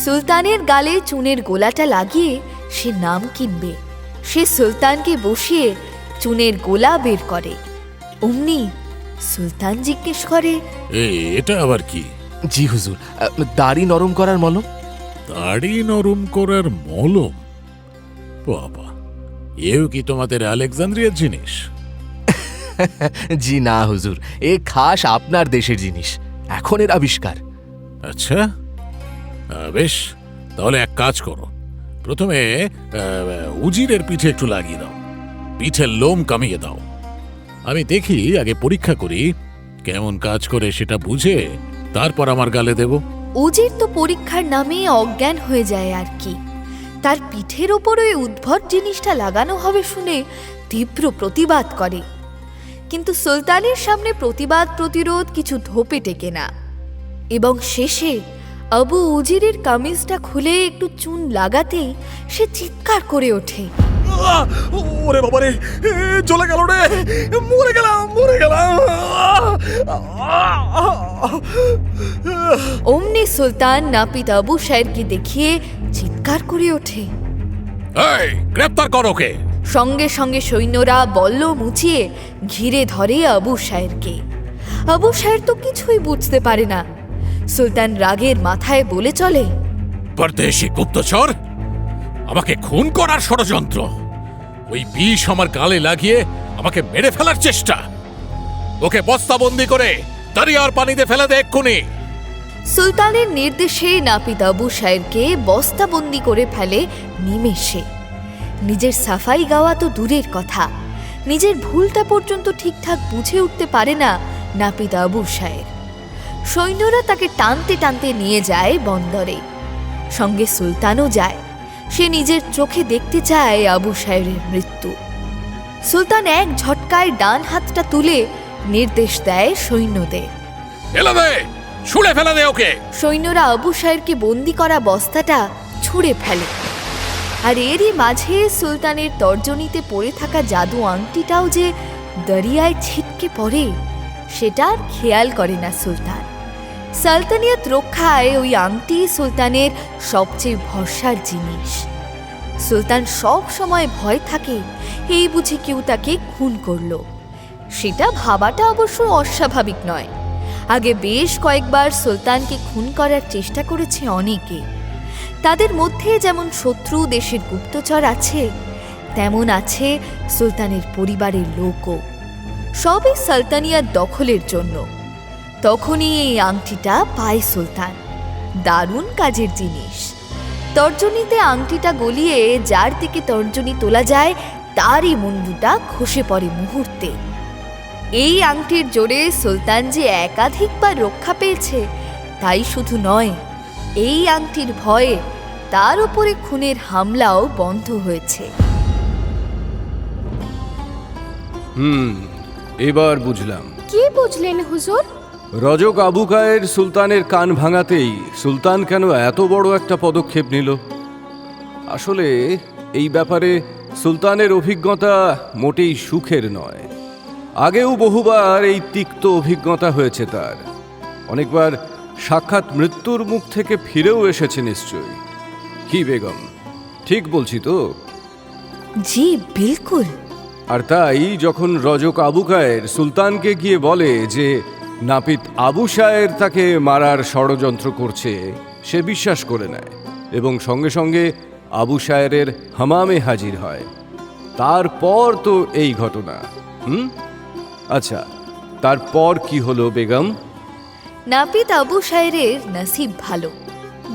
সুলতানের গালে চুনের গোলাটা লাগিয়ে সে নাম কিনবে। সে সুলতানকে বসিয়ে চুনের গোলা বের করে। অমনি সুলতান জিজ্ঞেস করে, এটা আবার কি? জি হুজুর, দাড়ি নরম করার মলম। দাড়ি নরম করার মলম? বাবা, এও কি তোমাদের আলেকজান্দ্রিয়ার জিনিস? জি না হুজুর, এ খাস আপনার দেশের জিনিস, এখন এর আবিষ্কার। আচ্ছা, বেশ, তাহলে এক কাজ করো। প্রথমে উজিরের পিঠে একটু লাগিয়ে দাও, পিঠের লোম কামিয়ে দাও। আমি দেখি, আগে পরীক্ষা করি কেমন কাজ করে, সেটা বুঝে তারপর আমার গালে দেব। উজির তো পরীক্ষার নামে অজ্ঞান হয়ে যায় আর কি। তার পিঠের ওপর ওই উদ্ভট জিনিসটা লাগানো হবে শুনে তীব্র প্রতিবাদ করে, কিন্তু সুলতানের সামনে প্রতিবাদ প্রতিরোধ কিছু ধোপে টেকে না। এবং শেষে আবু উজিরের কামিজটা খুলে একটু চুন লাগাতেই সে চিৎকার করে ওঠে, ওরে বাবারে, চলে গেল রে, মরে গেলাম। অমনি সুলতান নাপিত আবু সায়েরকে দেখিয়ে চিৎকার করে ওঠে, এই, গ্রেপ্তার করো ওকে। সঙ্গে সঙ্গে সৈন্যরা বল্ল মুচিয়ে ঘিরে ধরে আবু সায়েরকে। আবু সায়ের তো কিছুই বুঝতে পারে না। সুলতান রাগের মাথায় বলে চলে, পরদেশি গুপ্তচর, আমাকে খুন করার ষড়যন্ত্র, ওই বিষ আমার গালে লাগিয়ে আমাকে মেরে ফেলার চেষ্টা। ওকে বস্তাবন্দি করে দরিয়ার পানিতে ফেলে দে এক্ষুনি। সুলতানের নির্দেশে নাপিত আবু সায়েরকে বস্তাবন্দি করে ফেলে নিমেষে। নিজের সাফাই গাওয়া তো দূরের কথা, নিজের ভুলটা পর্যন্ত ঠিকঠাক বুঝে উঠতে পারে না নাপিত আবু সায়ের। সৈন্যরা তাকে টানতে টানতে নিয়ে যায় বন্দরে, সঙ্গে সুলতানও যায়। সে নিজের চোখে দেখতে চায় আবু সায়েরের মৃত্যু। সুলতান এক ঝটকায় ডান হাতটা তুলে নির্দেশ দেয় সৈন্যদের, ছুঁড়ে ফেলে দে ওকে। সৈন্যরা আবু সায়েরকে বন্দি করা বস্তাটা ছুঁড়ে ফেলে। আর এরই মাঝে সুলতানের তর্জনীতে পড়ে থাকা জাদু আংটিটাও যে দরিয়ায় ছিটকে পড়ে, সেটা আর খেয়াল করে না সুলতান। সালতানিয়াত রক্ষায় ওই আংটি সুলতানের সবচেয়ে ভরসার জিনিস। সুলতান সব সময় ভয় থাকে এই বুঝি কেউ তাকে খুন করলো। সেটা ভাবাটা অবশ্য অস্বাভাবিক নয়। আগে বেশ কয়েকবার সুলতানকে খুন করার চেষ্টা করেছে অনেকে। তাদের মধ্যে যেমন শত্রু দেশের গুপ্তচর আছে, তেমন আছে সুলতানের পরিবারের লোকও। সবই সালতানিয়াত দখলের জন্য। তখনই এই আংটিটা পায় সুলতান। দারুণ কাজের জিনিস। তর্জনীতে আংটিটা গলিয়ে যার দিকে তর্জনী তোলা যায় তারই মুন্ডুটা খসে পড়ে মুহূর্তে। এই আংটির জোরে সুলতান যে একাধিকবার রক্ষা পেয়েছে তাই শুধু নয়, এই আংটির ভয়ে তার উপরে খুনের হামলাও বন্ধ হয়েছে। এবার বুঝলাম। কি বুঝলেন হুজুর? রজক আবু কায়ের সুলতানের কান ভাঙাতেই সুলতান কেন এত বড় একটা পদক্ষেপ নিল। আসলে এই ব্যাপারে সুলতানের অভিজ্ঞতা মোটেই সুখের নয়। আগেও বহুবার এই তিক্ত অভিজ্ঞতা হয়েছে তার। অনেকবার সাক্ষাৎ মৃত্যুর মুখ থেকে ফিরেও এসেছে নিশ্চয়ই। কি বেগম, ঠিক বলছি তো? জি বিলকুল। আর তাই যখন রজক আবু কায়ের সুলতানকে গিয়ে বলে যে নাপিত আবু সায়ের তাকে মারার ষড়যন্ত্র করছে, সে বিশ্বাস করে নেয় এবং সঙ্গে সঙ্গে আবু সায়েরের হামামে হাজির হয়। তারপর তো এই ঘটনা। আচ্ছা, তারপর কি হলো বেগম? নাপিত আবু সায়েরের নসিব ভালো।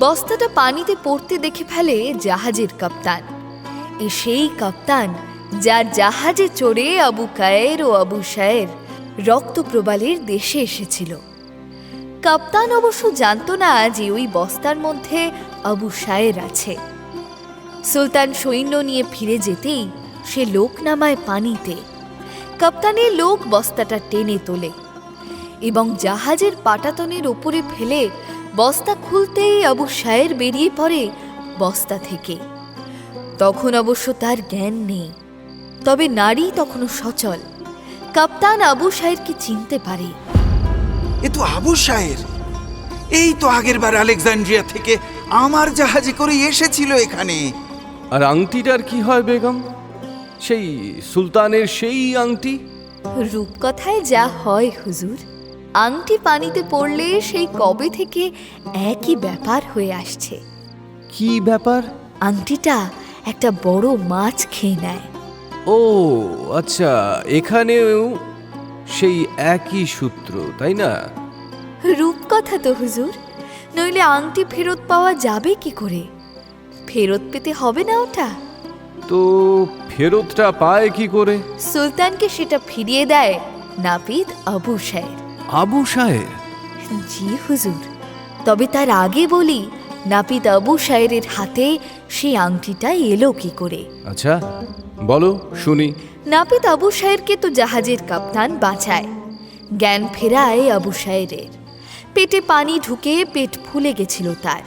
বস্তাটা পানিতে পড়তে দেখে ফেলে জাহাজের কাপ্তান। সেই কাপ্তান যার জাহাজে চড়ে আবু কায়ের ও আবু সায়ের রক্ত প্রবালের দেশে এসেছিল। কাপ্তান অবশ্য জানতো না যে ওই বস্তার মধ্যে আবু সায়ের আছে। সুলতান সৈন্য নিয়ে ফিরে যেতেই সে লোক নামায় পানিতে। কাপ্তানের লোক বস্তাটা টেনে তোলে এবং জাহাজের পাটাতনের ওপরে ফেলে বস্তা খুলতেই আবু সায়ের বেরিয়ে পড়ে বস্তা থেকে। তখন অবশ্য তার জ্ঞান নেই, তবে নারী তখনও সচল। কাপ্তান আবু সায়েরকে চিনতে পারে। এ তো আবু সায়ের, এই তো আগেরবার আলেকজান্ড্রিয়া থেকে আমার জাহাজে করে এসেছিল এখানে। আর আংটিটার কি হয় বেগম? সেই সুলতানের সেই আংটি? রূপকথায় যা হয় হুজুর, আংটি পানিতে পড়লে সেই কবে থেকে একই ব্যাপার হয়ে আসছে। কি ব্যাপার? আংটিটা একটা বড় মাছ খেয়ে নেয়। ও আচ্ছা, এখানেও সেই একই সূত্র, তাই না? রূপকথা তো হুজুর, নইলে আংটি ফেরত পাওয়া যাবে কি করে? ফেরত পেতে হবে না ওটা? তো ফেরতটা পায় কি করে? সুলতানকে সেটা ফিরিয়ে দেয় নাপিত আবু সায়ের। আবু সায়ের? জি হুজুর, তবে তার আগে বলি নাপিত আবু সায়েরের হাতে সেই আংটিটা এলো কি করে। আচ্ছা বলো শুনি। নাপিত আবু সায়েরকে তো জাহাজের কাপ্তান বাঁচায়, জ্ঞান ফেরায় আবু সায়েরের। পেটে পানি ঢুকে পেট ফুলে গেছিল তার।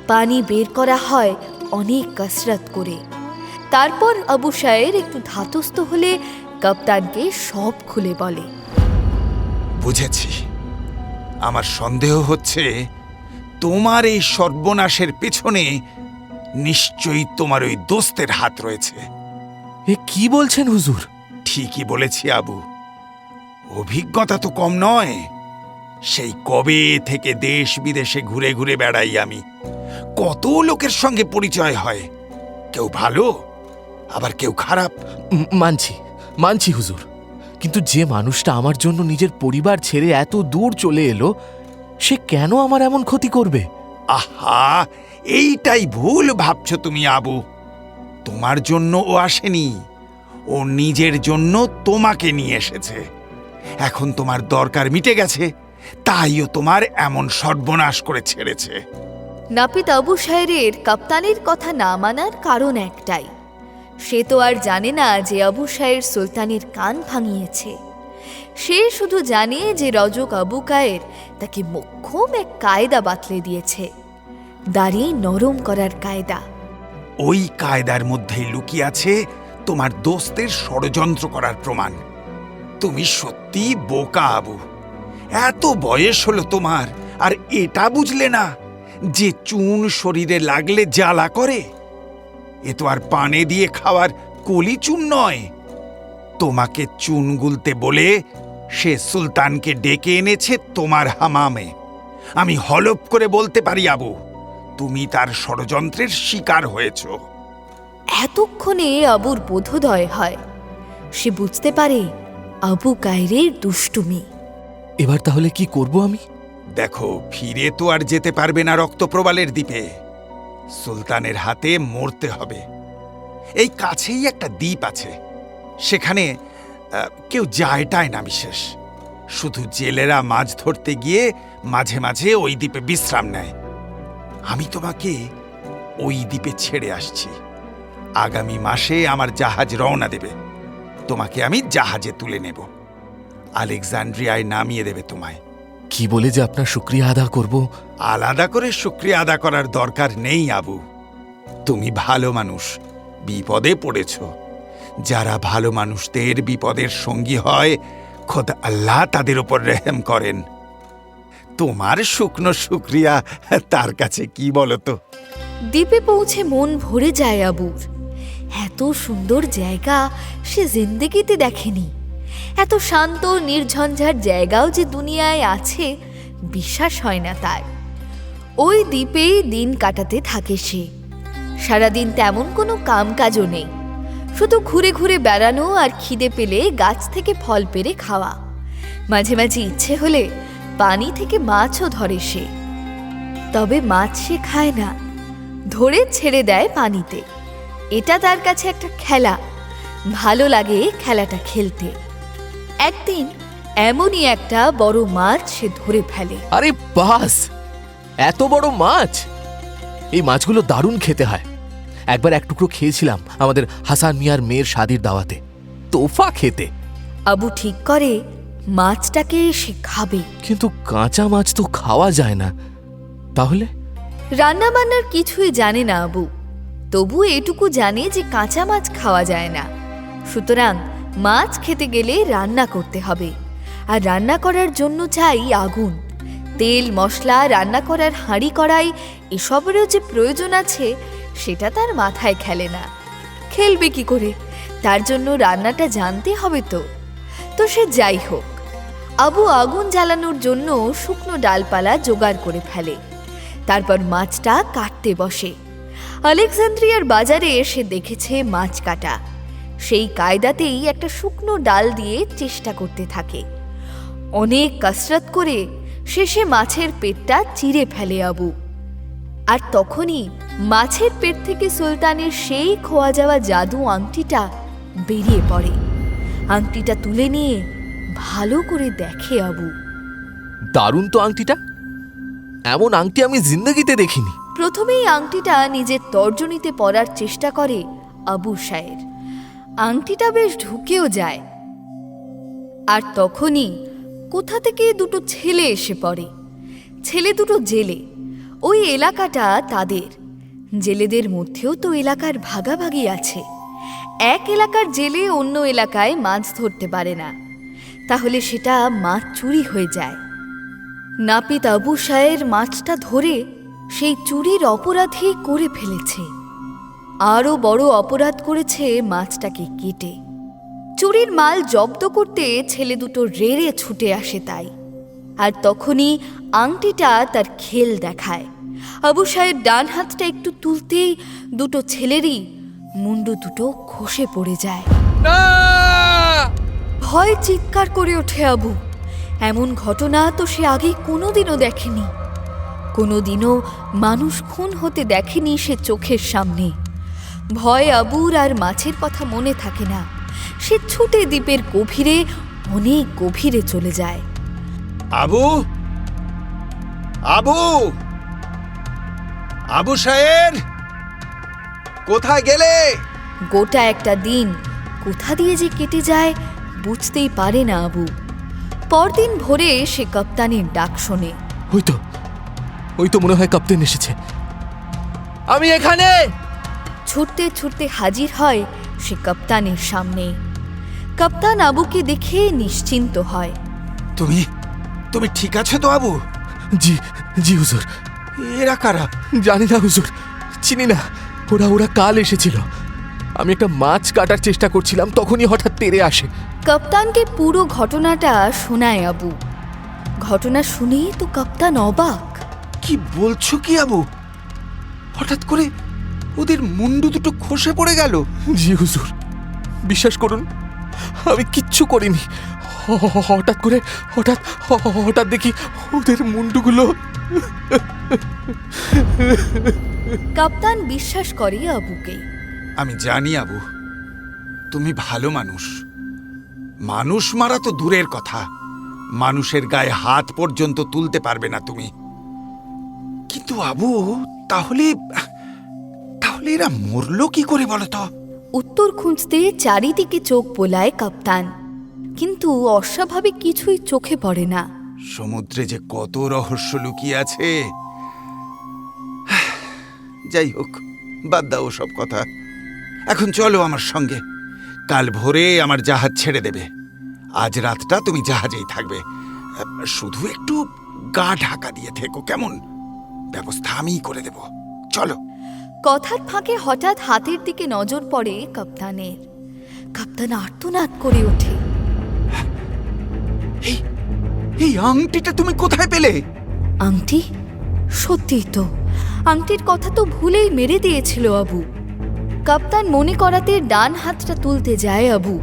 পানি বের করা হয় অনেক কসরত করে। তারপর আবু সায়ের একটু ধাতস্থ হলে কাপ্তানকে সব খুলে বলে। বুঝেছি, আমার সন্দেহ হচ্ছে তোমার এই সর্বনাশের পেছনে নিশ্চয়ই তোমার ওই দোস্তের হাত রয়েছে। এ কি বলছেন হুজুর? ঠিকই বলেছি আবু, অভিজ্ঞতা তো কম নয়। সেই কবে থেকে দেশ বিদেশে ঘুরে ঘুরে বেড়াই আমি, কত লোকের সঙ্গে পরিচয় হয়, কেউ ভালো আবার কেউ খারাপ। মানছি মানছি হুজুর, কিন্তু যে মানুষটা আমার জন্য নিজের পরিবার ছেড়ে এত দূর চলে এলো, সে কেন আমার এমন ক্ষতি করবে? আহা, এইটাই ভুল ভাবছো তুমি আবু। তোমার জন্য ও আসেনি, ও নিজের জন্য তোমাকে নিয়ে এসেছে। এখন তোমার দরকার মিটে গেছে, তাইও তোমার এমন সর্বনাশ করে ছেড়েছে। নাপিত আবু সায়েরের কাপ্তানের কথা না মানার কারণ একটাই, সে তো আর জানে না যে আবু সায়ের সুলতানের কান ভাঙিয়েছে। সে শুধু জানে যে রজক আবু কায়ের তাকে মোক্ষম এক কায়দা বাতলে দিয়েছে, দাড়ি নরম করার কায়দা। ওই কায়দার মধ্যেই লুকিয়ে আছে তোমার দোস্তের ষড়যন্ত্র করার প্রমাণ। তুমি সত্যি বোকা আবু, এত বয়স হলো তোমার আর এটা বুঝলে না যে চুন শরীরে লাগলে জ্বালা করে? এ তো আর পানে দিয়ে খাওয়ার কলি চুন নয়। তোমাকে চুন গুলতে বলে সে সুলতানকে ডেকে এনেছে তোমার হামামে। আমি হলফ করে বলতে পারি আবু, তুমি তার ষড়যন্ত্রের শিকার হয়েছ। এতক্ষণে আবুর বোধোদয় হয়। সে বুঝতে পারে আবু কায়রের দুষ্টুমি। এবার তাহলে কি করব আমি? দেখো, ফিরে তো আর যেতে পারবে না রক্তপ্রবালের দ্বীপে। সুলতানের হাতে মরতে হবে। এই কাছেই একটা দ্বীপ আছে, সেখানে কেউ যায় না বিশেষ। শুধু জেলেরা মাছ ধরতে গিয়ে মাঝে মাঝে ওই দ্বীপে বিশ্রাম নেয়। আমি তোমাকে ওই দ্বীপে ছেড়ে আসছি। আগামী মাসে আমার জাহাজ রওনা দেবে। তোমাকে আমি জাহাজে তুলে নেব, আলেকজান্ড্রিয়ায় নামিয়ে দেবে তোমায়। কি বলে যে আপনার শুকরিয়া আদা করব? আলাদা করে শুকরিয়া আদা করার দরকার নেই আবু। তুমি ভালো মানুষ, বিপদে পড়েছ। যারা ভালো মানুষদের বিপদের সঙ্গী হয়, খোদা আল্লাহ তাদের উপর রেহেম করেন। তোমার শুকনো শুকরিয়া তার কাছে কি বলতো? দ্বীপে পৌঁছে মন ভরে যায় আবুর। এত সুন্দর জায়গা সে জিন্দেগিতে দেখেনি। এত শান্ত নির্ঝঞ্ঝাট জায়গাও যে দুনিয়ায় আছে বিশ্বাস হয় না তার। ওই দ্বীপেই দিন কাটাতে থাকে সে। সারাদিন তেমন কোনো কাম কাজও নেই, শুধু ঘুরে ঘুরে বেড়ানো আর খিদে পেলে গাছ থেকে ফল পেড়ে খাওয়া। মাঝে মাঝে ইচ্ছে হলে পানি থেকে মাছও ধরে সে, তবে মাছ সে খায় না, ধরে ছেড়ে দেয় পানিতে। এটা তার কাছে একটা খেলা, ভালো লাগে খেলাটা খেলতে। একদিন এমনই একটা বড় মাছ সে ধরে ফেলে। আরে বাস, এত বড় মাছ! এই মাছগুলো দারুণ খেতে হয়। একবার এক টুকরো খেয়েছিলাম আমাদের হাসান মিয়ার মেয়ের শাদির দাওয়াতে। তোফা খেতে। আবু ঠিক করে মাছটাকে সে খাবে। কিন্তু কাঁচা মাছ তো খাওয়া যায় না। তাহলে রান্না বান্নার কিছুই জানে না আবু, তবু এটুকু জানে যে কাঁচা মাছ খাওয়া যায় না। সুতরাং মাছ খেতে গেলে রান্না করতে হবে, আর রান্না করার জন্য চাই আগুন। তেল, মশলা, রান্না করার হাঁড়ি কড়াই এসবেরও যে প্রয়োজন আছে সেটা তার মাথায় খেলে না। খেলবে কি করে? তার জন্য রান্নাটা জানতে হবে তো সে যাই হোক, আবু আগুন জ্বালানোর জন্য শুকনো ডালপালা জোগাড় করে ফেলে। তারপর মাছটা কাটতে বসে। আলেকজান্দ্রিয়ার বাজারে এসে দেখেছে মাছ কাটা। সেই কায়দাতেই একটা শুকনো ডাল দিয়ে চেষ্টা করতে থাকে। অনেক কসরত করে শেষে মাছের পেটটা চিরে ফেলে আবু। আর তখনই মাছের পেট থেকে সুলতানের সেই খোয়া যাওয়া জাদু আংটিটা বেরিয়ে পড়ে। আংটিটা তুলে নিয়ে ভালো করে দেখে আবু। দারুণ তো আংটিটা! এমন আংটি আমি জিন্দেগিতে দেখিনি। প্রথমেই আংটিটা নিজের তর্জনীতে পরার চেষ্টা করে আবু সায়ের। আংটিটা বেশ ঢুকেও যায়। আর তখনই কোথা থেকে দুটো ছেলে এসে পড়ে। ছেলে দুটো জেলে। ওই এলাকাটা তাদের। জেলেদের মধ্যেও তো এলাকার ভাগাভাগি আছে। এক এলাকার জেলে অন্য এলাকায় মাছ ধরতে পারে না, তাহলে সেটা মাছ চুরি হয়ে যায়। নাপিত আবু সায়ের মাছটা ধরে সেই চুরির অপরাধী করে ফেলেছে। আরও বড় অপরাধ করেছে মাছটাকে কেটে। চুরির মাল জব্দ করতে ছেলে দুটো রেড়ে ছুটে আসে তাই। আর তখনই আংটিটা তার খেল দেখায়। আবু সাহেব ডান হাতটা একটু তুলতেই দুটো ছেলেরই মুন্ডু দুটো খসে পড়ে যায়। ভয় চিৎকার করে ওঠে আবু। এমন ঘটনা তো সে আগে কোনোদিনও দেখেনি। কোনোদিনও মানুষ খুন হতে দেখেনি সে চোখের সামনে। ভয় আবুর আর মাছের কথা মনে থাকে না। সে ছুটে দ্বীপের গভীরে, অনেক গভীরে চলে যায়। আবু, আবু, আবু সায়ের, কোথায় গেলে? গোটা একটা দিন কোথা দিয়ে যে কেটে যায় বুঝতেই পারে না আবু। পরদিন ভোরে সে কাপ্তানের ডাক শোনে। ওই তো মনে হয় কাপ্তেন এসেছে। আমি এখানে! ছুটতে ছুটতে হাজির হয় সে কাপ্তানের সামনে। কাপ্তান আবুকে দেখে নিশ্চিন্ত হয়। তুমি ঠিক আছো তো আবু? জি জি হুজুর। এরা কারা? জানি না হুজুর, চিনি না। ওরা কাল এসেছিল। আমি একটা মাছ কাটার চেষ্টা করছিলাম, তখনই হঠাৎ তেড়ে আসে। কাপ্তানকে পুরো ঘটনাটা শোনায় আবু। ঘটনা শুনেই তো কাপ্তান অবাক। কি বলছো কি আবু? হঠাৎ করে ওদের মুন্ডু দুটো খসে পড়ে গেল? জি হুজুর, বিশ্বাস করুন আমি কিচ্ছু করিনি। হঠাৎ দেখি ওদের মুন্ডুগুলো। কাপ্তান বিশ্বাস করে আবুকে। আমি জানি আবু, তুমি ভালো মানুষ। মানুষ মারা তো দূরের কথা, মানুষের গায়ে হাত পর্যন্ত তুলতে পারবে না তুমি। কিন্তু আবু, তাহলে এরা মরলো কি করে বলো তো? উত্তর খুঁজতে চারিদিকে চোখ বোলায় কাপ্তান, কিন্তু অস্বাভাবিক কিছুই চোখে পড়ে না। সমুদ্রে যে কত রহস্য লুকিয়ে আছে। যাই হোক, বাদ দাও সব কথা। এখন চলো আমার সঙ্গে। কাল ভোরে আমার জাহাজ ছেড়ে দেবে। আজ রাতটা তুমি জাহাজেই থাকবে। শুধু একটু গা ঢাকা দিয়ে থেকো, কেমন? ব্যবস্থা আমিই করে দেব। চলো। কথার ফাঁকে হঠাৎ হাতের দিকে নজর পড়ে কাপ্তানের। কাপ্তান আর্তনাদ করে ওঠে। এই আংটিটা তুমি কোথায় পেলে? আংটি? সত্যি তো, আংটির কথা তো ভুলেই মেরে দিয়েছিল আবু। কাপ্তান মনে করাতে ডান হাতটা তুলতে যায় আবু।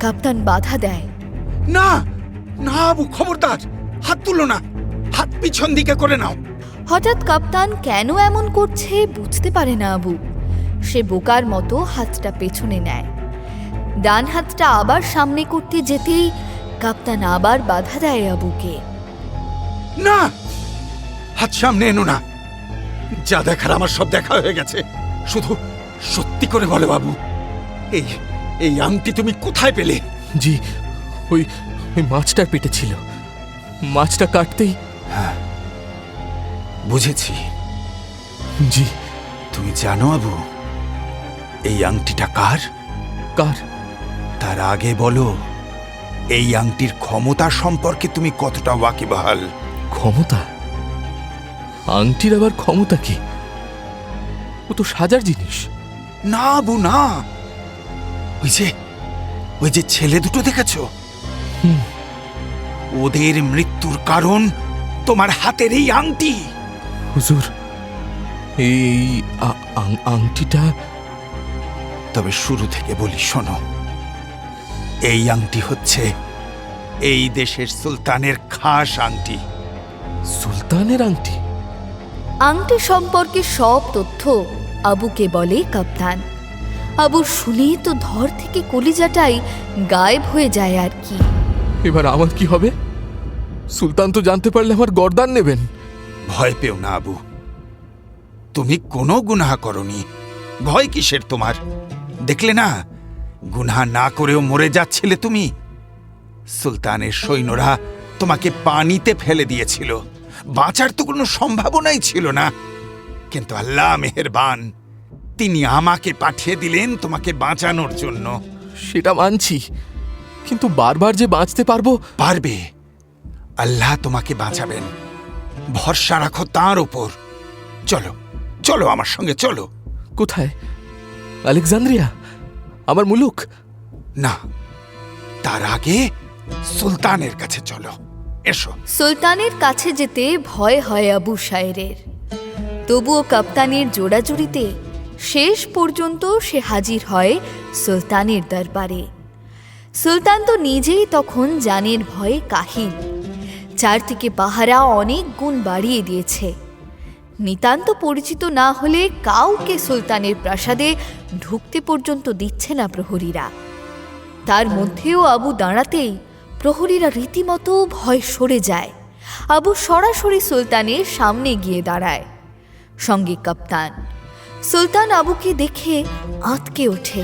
কাপ্তান বাধা দেয়। না না আবু, খবরদার, হাত তুলো না। হাত পিছন দিকে করে নাও। হঠাৎ কাপ্তান কেন এমন করছে বুঝতে পারে না আবু। সে বোকার মতো হাতটা পেছনে নেয়। ডান হাতটা আবার সামনে করতে যেতেই কাপ্তান আবার বাধা দেয় আবুকে। না, হাত সামনে এনো না। যা দেখার আমার সব দেখা হয়ে গেছে। শুধু সত্যি করে বলো বাবু, এই এই আংটি তুমি কোথায় পেলে? জি, ওই ওই মাছটার পেটে ছিল। মাছটা কাটতেই। বুঝেছি। জি। তুমি জানো আবু, এই আংটিটা কার? কার? তার আগে বলো, এই আংটির ক্ষমতা সম্পর্কে তুমি কতটা ওয়াকিবহাল? ক্ষমতা? আংটির আবার ক্ষমতা কি? ও তো সাজার জিনিস। না আবু না, ওই যে ছেলে দুটো দেখেছো, ওদের মৃত্যুর কারণ তোমার হাতের এই আংটি। হুজুর, এই আংটিটা। তবে শুরু থেকে বলি, শোনো। এই আংটি হচ্ছে এই দেশের সুলতানের খাস আংটি। সুলতানের আংটি? আংটি সম্পর্কে সব তথ্য আবুকে বলে কাপ্তান। আবু শুনে তো ধর থেকে কলিজাটাই গায়েব হয়ে যায় আর কি। এবার আমার কি হবে? সুলতান তো জানতে পারলে আমার গর্দান নেবেন। ভয় পেও না আবু, তুমি কোনো গুনাহ করনি। ভয় কিসের তোমার? দেখলে না, গুনাহ না করেও মরে যাচ্ছিলে তুমি। সুলতানের সৈন্যরা তোমাকে পানিতে ফেলে দিয়েছিল, বাঁচার তো কোনো সম্ভাবনাই ছিল না। কিন্তু আল্লাহ মেহেরবান, তিনি আমাকে পাঠিয়ে দিলেন তোমাকে বাঁচানোর জন্য। সেটা মানছি, কিন্তু বারবার যে বাঁচতে পারবো। পারবে, আল্লাহ তোমাকে বাঁচাবেন। ভরসা রাখো তাঁর ওপর। চলো চলো আমার সঙ্গে চলো। কোথায়? আলেকজান্দ্রিয়া, আমার মুলুক? না, তার আগে সুলতানের কাছে চলো, এসো। সুলতানের কাছে যেতে ভয় হয় আবু সায়েরের। তবুও কাপ্তানের জোড়াজুড়িতে শেষ পর্যন্ত সে হাজির হয় সুলতানের দরবারে। সুলতান তো নিজেই তখন জানের ভয়ে কাহিল। চারদিকে পাহারা অনেক গুণ বাড়িয়ে দিয়েছে। নিতান্ত পরিচিত না হলে কাউকে সুলতানের প্রাসাদে ঢুকতে পর্যন্ত দিচ্ছে না প্রহরীরা। তার মধ্যেও আবু দাঁড়াতেই প্রহরীরা রীতিমতো ভয় সরে যায়। আবু সরাসরি সুলতানের সামনে গিয়ে দাঁড়ায়, সঙ্গে কাপ্তান। সুলতান আবুকে দেখে আঁতকে ওঠে।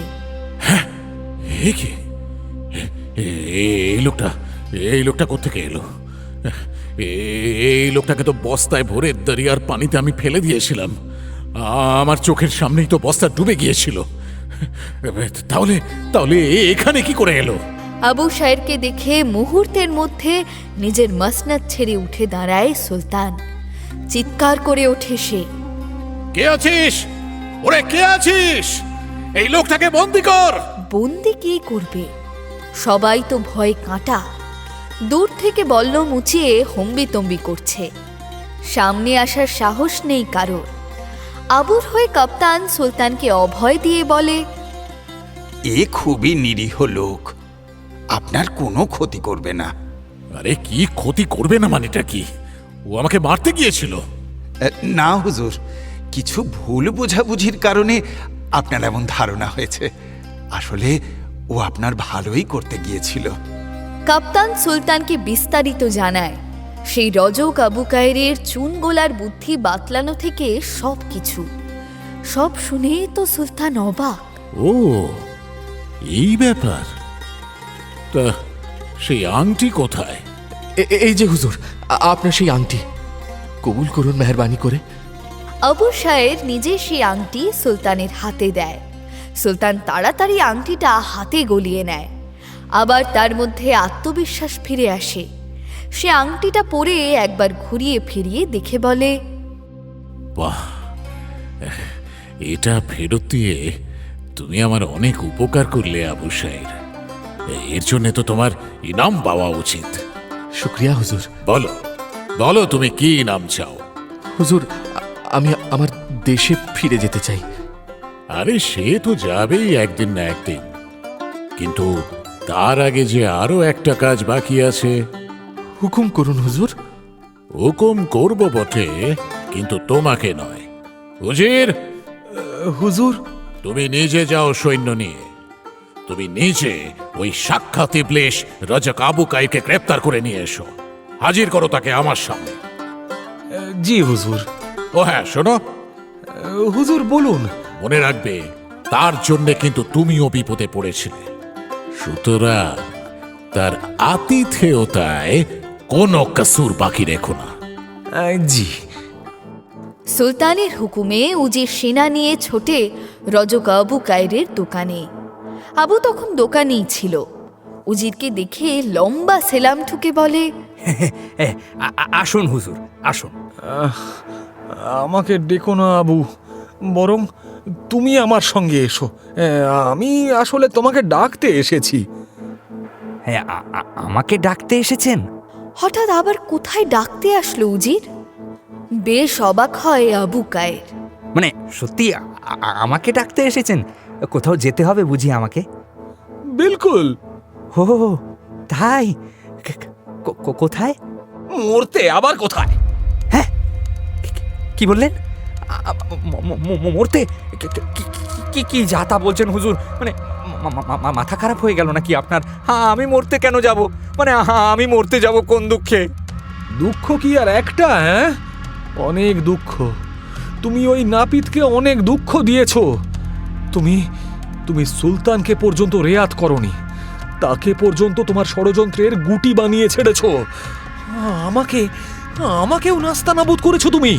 এই লোকটা কোত্থেকে এলো? এই লোকটাকে তো বস্তায় ভরে দরিয়ার পানিতে আমি ফেলে দিয়েছিলাম। আমার চোখের সামনেই তো বস্তা ডুবে গিয়েছিল। তাহলে তাহলে এখানে কি করে এলো? আবু সায়েরকে দেখে মুহূর্তের মধ্যে নিজের মসনদ ছেড়ে উঠে দাঁড়ায় সুলতান। চিৎকার করে ওঠে সে, কে আছিস? ওরে কে আছিস? এই লোকটাকে বন্দি কর। বন্দি কি করবে? সবাই তো ভয়ে কাঁটা। দূর থেকে বল্লম উঁচিয়ে হম্বিতম্বি করছে। সামনে আসার সাহস নেই কারোর। আবুর হয়ে কাপ্তান সুলতানকে অভয় দিয়ে বলে, এ খুবই নিরীহ লোক, আপনার কোনো ক্ষতি করবে না। আরে কি ক্ষতি করবে না মানেটা কি? ও আমাকে মারতে গিয়েছিল। না হুজুর, কিছু ভুল বোঝাবুঝির কারণে আপনার এমন ধারণা হয়েছে। আসলে ও আপনার ভালোই করতে গিয়েছিল। কাপ্তান সুলতানকে বিস্তারিত জানায় সেই রজক আবু কায়েরের চুন গোলার বুদ্ধি বাতলানো থেকে সবকিছু। সব শুনে তো সুলতান অবাক। ও, এই ব্যাপার। তা সেই আংটি কোথায়? এই যে হুজুর, আপনার সেই আংটি। কবুল করুন মেহেরবানি করে। আবু সায়ের নিজে সেই আংটি সুলতানের হাতে দেয়। সুলতান তাড়াতাড়ি আংটিটা হাতে গলিয়ে নেয়। আবার তার মধ্যে আত্মবিশ্বাস ফিরে আসে। সে আংটিটা পরে একবার ঘুরিয়ে ফিরিয়ে দেখে বলে, বাহ, এটা ফেরত দিয়ে তুমি আমার অনেক উপকার করলে আবু সায়ের। এর জন্য তো তোমার ইনাম পাওয়া উচিত। শুক্রিয়া হুজুর। বলো বলো, তুমি কি ইনাম চাও? হুজুর, আমি আমার দেশে ফিরে যেতে চাই। আরে সে তো যাবেই একদিন না একদিন, কিন্তু তার আগে যে আরো একটা কাজ বাকি আছে। হুকুম করুন হুজুর। হুকুম করব বটে, কিন্তু তোমাকে নয়। উজির, হুজুর। তুমি নিজে যাও সৈন্য নিয়ে। তুমি নিজে ওই সাক্ষাৎ ইবলিশ রজক আবু কাইরকে গ্রেপ্তার করে নিয়ে এসো। হাজির করো তাকে আমার সামনে। জি হুজুর। ও হ্যাঁ, শোনো, হুজুর বলুন। মনে রাখবে, তার জন্য কিন্তু তুমিও বিপদে পড়েছিলে, সুতরাং তার আতিথেয়তায় কোনো কসুর বাকি রেখো না। জি। সুলতানের হুকুমে উজির সেনা নিয়ে ছোটে রজক আবু কায়রের দোকানে। আবু তখন দোকানেই ছিল। উজিরকে দেখে লম্বা সেলাম ঠুকে বলে, আসুন হুজুর, আসুন। আমাকে ডেকো না আবু, বরং তুমি আমার সঙ্গে এসো। আমি আসলে তোমাকে ডাকতে এসেছি। হ্যাঁ, আমাকে ডাকতে এসেছেন? হঠাৎ আবার কোথায় ডাকতে আসলো উজির? বেশ অবাক হয় আবু কায়ের। মানে সত্যি আমাকে ডাকতে এসেছেন? কোথাও যেতে হবে বুঝি আমাকে? বিলকুল। হো, তাই? কোথায়? মরতে আবার কোথায়? হ্যাঁ, কি বললেন? মরতে? কি যাতা বলছেন হুজুর? মানে মাথা খারাপ হয়ে গেল নাকি আপনার? আমি মরতে কেন যাব? মানে আমি মরতে যাব কোন দুঃখে? দুঃখ কি আর একটা? হ্যাঁ, অনেক দুঃখ। তুমি ওই নাপিতকে অনেক দুঃখ দিয়েছো। তুমি সুলতানকে পর্যন্ত রেয়াত করনি, তাকে পর্যন্ত তোমার ষড়যন্ত্রের গুটি বানিয়ে ছেড়েছো। আমাকেও নাস্তানাবুদ করেছো তুমি।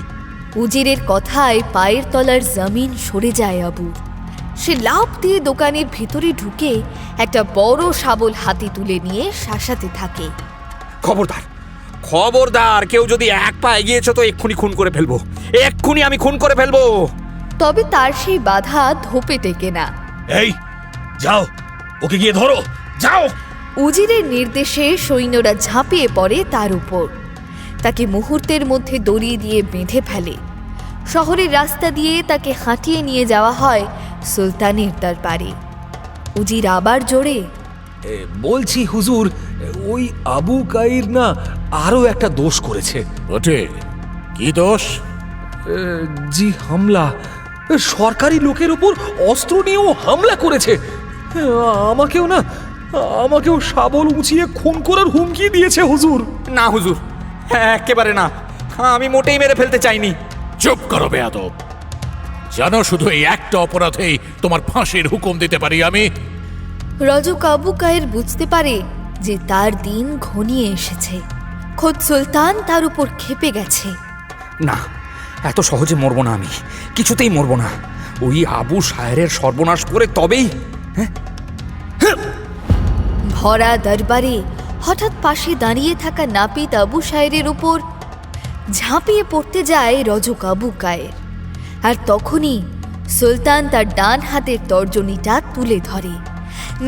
উজিরের কথায় পায়ের তলার জমিন সরে যায় আবু। সে লাফ দিয়ে দোকানের ভিতরে ঢুকে একটা বড় শাবল হাতে তুলে নিয়ে শাসাতে থাকে। খবরদার, খবরদার! কেউ যদি এক পা এগিয়েছো তো এক্ষুনি খুন করে ফেলবো, এক্ষুনি আমি খুন করে ফেলবো। তবে তার সেই বাধা ধোপে টেকে না। এই যাও, ওকে গিয়ে ধরো, যাও। উজিরের নির্দেশে সৈন্যরা ঝাঁপিয়ে পড়ে তার উপর। তাকে মুহূর্তের মধ্যে দড়ি দিয়ে বেঁধে ফেলে। শহরের রাস্তা দিয়ে তাকে হাঁটিয়ে নিয়ে যাওয়া হয় সুলতানের দরবারে। উজির আবার জোরে, বলছি হুজুর, ওই আবু কাইর না আরো একটা দোষ করেছে। ওঠে, কি দোষ? জি, হামলা। সরকারি লোকের উপর অস্ত্র নিয়েও হামলা করেছে। আমাকেও শাবল উঁচিয়ে খুন করার হুমকি দিয়েছে হুজুর। না হুজুর, একেবারে না, আমি মোটেই মেরে ফেলতে চাইনি। চুপ করো বেয়াদব! জানো, শুধু এই একটা অপরাধেই তোমার ফাঁসির হুকুম দিতে পারি আমি। রজক আবু কায়ের বুঝতে পারে যে তার দিন ঘনিয়ে এসেছে। খোদ সুলতান তার উপর ক্ষেপে গেছে। না, এত সহজে মরবো না আমি, কিছুতেই মরবো না। ওই আবু শায়েরের সর্বনাশ করে তবেই। ভরা দরবারে হঠাৎ পাশে দাঁড়িয়ে থাকা নাপিত আবু শায়েরের উপর ঝাঁপিয়ে পড়তে যায় রজক আবু কায়ের। আর তখনই সুলতান তার ডান হাতের তর্জনীটা তুলে ধরে।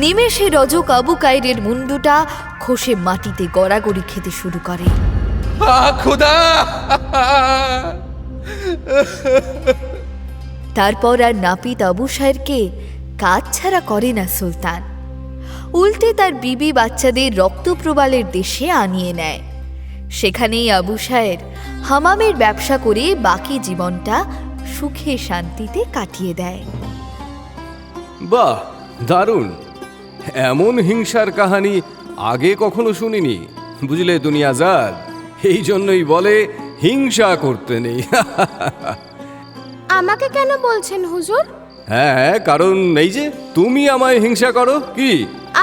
নিমেষে রজক আবু কায়েরের মুন্ডুটা খসে মাটিতে গড়াগড়ি খেতে শুরু করে। খোদা! তারপর আর নাপিত আবু শায়েরকে কাজ ছাড়া করে না সুলতান। উল্টে তার বিবি বাচ্চাদের রক্তপ্রবালের দেশে আনিয়ে নেয়। সেখানেই আবু শায়ের হামামের ব্যবসা করে বাকি জীবনটা সুখে শান্তিতে কাটিয়ে দেয়। বাহ, দারুণ! এমন হিংসার কাহিনী আগে কখনো শুনিনি। বুঝলে দুনিয়াজাদ, এই জন্যই বলে হিংসা করতে নেই। আমাকে কেন বলছেন হুজুর? হ্যাঁ, কারণ এই যে তুমি আমায় হিংসা করো। কি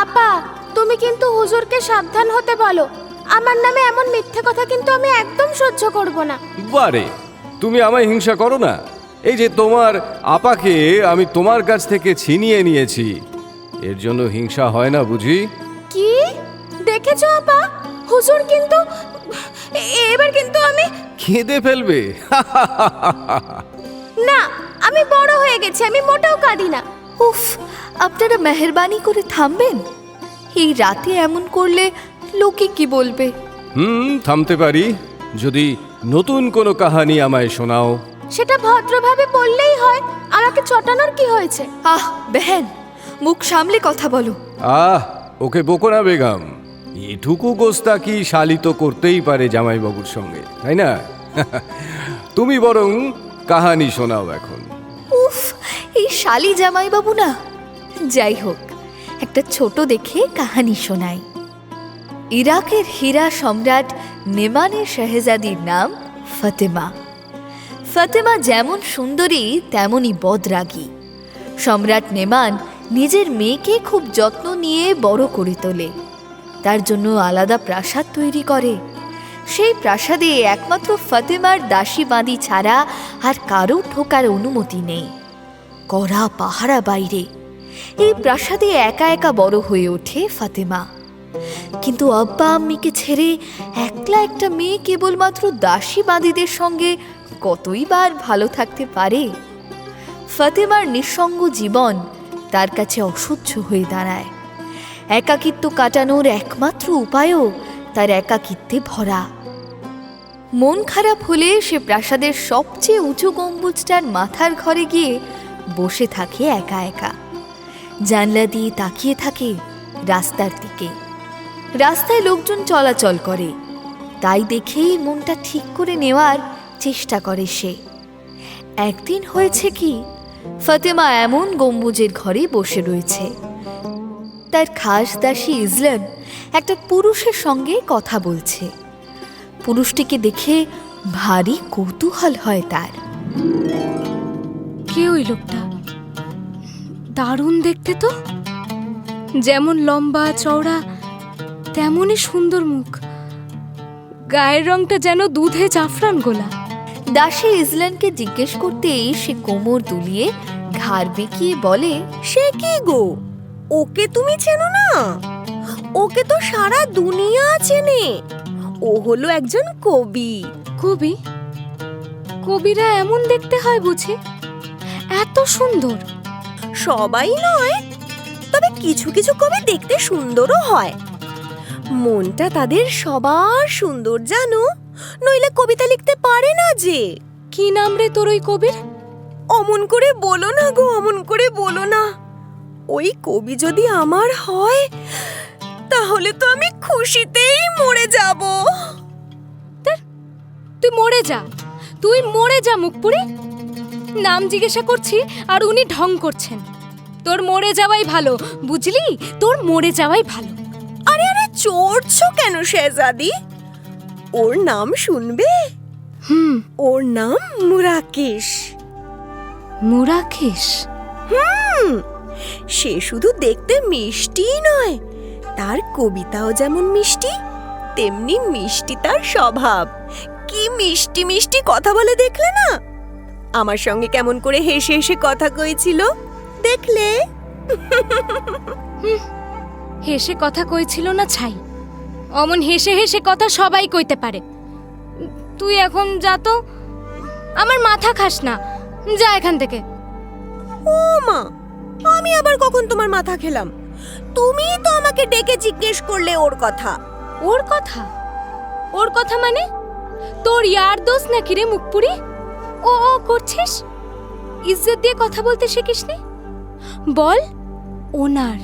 আপা, তুমি কিন্তু হুজুরকে সাবধান হতে বলো। আমার নামে এমন মিথ্যে কথা কিন্তু আমি একদম সহ্য করব না। বারে, তুমি আমায় হিংসা করো না? এই যে তোমার আপাকে আমি তোমার কাছ থেকে ছিনিয়ে নিয়েছি, এর জন্য হিংসা হয় না বুঝি? কি দেখেছো আপা, হুজুর কিন্তু এবার কিন্তু আমি কেঁদে ফেলবে। না, আমি বড় হয়ে গেছি, আমি মোটেও কাঁদি না। উফ, আপনারা মেহেরবানি করে থামবেন। এই রাতে এমন করলে লোকে কি বলবে? থামতে পারি যদি নতুন কোনো কাহিনী আমায় শোনাও। সেটা ভদ্রভাবে বললেই হয়, আমাকে চটানোর কি হয়েছে? আহ বেহেন, মুখ সামলে কথা বলো। ওকে বকো না বেগম, এটুকু গোস্তাকি শালি তো করতেই পারে জামাইবাবুর সঙ্গে, তাই না? তুমি বরং কাহিনী শোনাও এখন। উফ, এই শালি জামাইবাবু না। যাই হোক, একটা ছোট দেখে কাহানি শোনাই। ইরাকের হীরা সম্রাট নেমানের শাহজাদির নাম ফাতেমা। ফাতেমা যেমন সুন্দরী তেমনই বদরাগী। সম্রাট নেমান নিজের মেয়েকে খুব যত্ন নিয়ে বড় করে তোলে, তার জন্য আলাদা প্রাসাদ তৈরি করে। সেই প্রাসাদে একমাত্র ফাতেমার দাসী বাঁধি ছাড়া আর কারো ঢোকার অনুমতি নেই। কড়া পাহারা বাইরে। এই প্রাসাদে একা একা বড় হয়ে ওঠে ফাতেমা। কিন্তু আব্বা আম্মিকে ছেড়ে একলা একটা মেয়ে কেবলমাত্র দাসী বাঁধিদের সঙ্গে কতই বার ভালো থাকতে পারে? ফাতেমার নিঃসঙ্গ জীবন তার কাছে অসহ্য হয়ে দাঁড়ায়। একাকিত্ব কাটানোর একমাত্র উপায়ও তার একাকিত্বে ভরা। মন খারাপ হলে সে প্রাসাদের সবচেয়ে উঁচু গম্বুজটার মাথার ঘরে গিয়ে বসে থাকে একা একা। জানলা দিয়ে তাকিয়ে থাকে রাস্তার দিকে। রাস্তায় লোকজন চলাচল করে, তাই দেখেই মনটা ঠিক করে নেওয়ার চেষ্টা করে সে। একদিন হয়েছে কি, ফাতেমা এমন গম্বুজের ঘরে বসে রয়েছে। তার খাস দাসী ইজলান একটা পুরুষের সঙ্গে কথা বলছে। পুরুষটিকে দেখে ভারী কৌতূহল হয় তার। কে ওই লোকটা? দারুণ দেখতে তো, যেমন লম্বা চওড়া তেমনই সুন্দর মুখ, গায়ের রংটা যেন দুধে জাফরান গোলা। দাসী ইজলানকে জিজ্ঞেস করতেই সে কোমর দুলিয়ে ঘাড় বেঁকিয়ে বলে, সে কি গো, ওকে তুমি চেনো না? ওকে তো সারা দুনিয়া চেনে। ও হলো একজন কবি। কবি? কবিরা এমন দেখতে হয় বুঝি? এত সুন্দর? সবাই নয়, তবে কিছু কিছু কবি দেখতে সুন্দরও হয়। মনটা তাদের সবার সুন্দর জানো, নইলে কবিতা লিখতে পারে না যে। কি নাম রে তোর ওই কবির? অমন করে বলো না গো, অমন করে বলো না। ওই কবি যদি আমার হয় তাহলে তো আমি খুশিতেই মরে যাব। তুই মরে যা, তুই মরে যা মুখপুরি। নাম জিজ্ঞাসা করছি আর উনি ঢং করছেন। তোর মরে যাওয়াই ভালো, বুঝলি? তোর মরে যাওয়াই ভালো। আরে আরে, চড়ছো কেন শেহজাদি? ওর নাম শুনবে? ওর নাম মুরাকেশ। মুরাকেশ? সে শুধু দেখতে মিষ্টি নয়, তার কবিতাও যেমন মিষ্টি তেমনি মিষ্টি তার স্বভাব। কি মিষ্টি মিষ্টি কথা বলে দেখলে না? আমার সঙ্গে কেমন করে হেসে হেসে কথা কইছিল দেখলে? হেসে কথা কইছিল না ছাই, অমন হেসে হেসে কথা সবাই কইতে পারে। তুই এখন যা তো, আমার মাথা খাস না, যা এখান থেকে। ও মা, আমি আবার কখন তোমার মাথা খেলাম? তুমি তো আমাকে ডেকে জিজ্ঞেস করলে ওর কথা। ওর কথা? ওর কথা মানে? তোর ইয়ার দোষ নাকি রে মুখপুরি? ও ও করছিস? ইজ্জত দিয়ে কথা বলতে শিখিসনি? বল ওনার।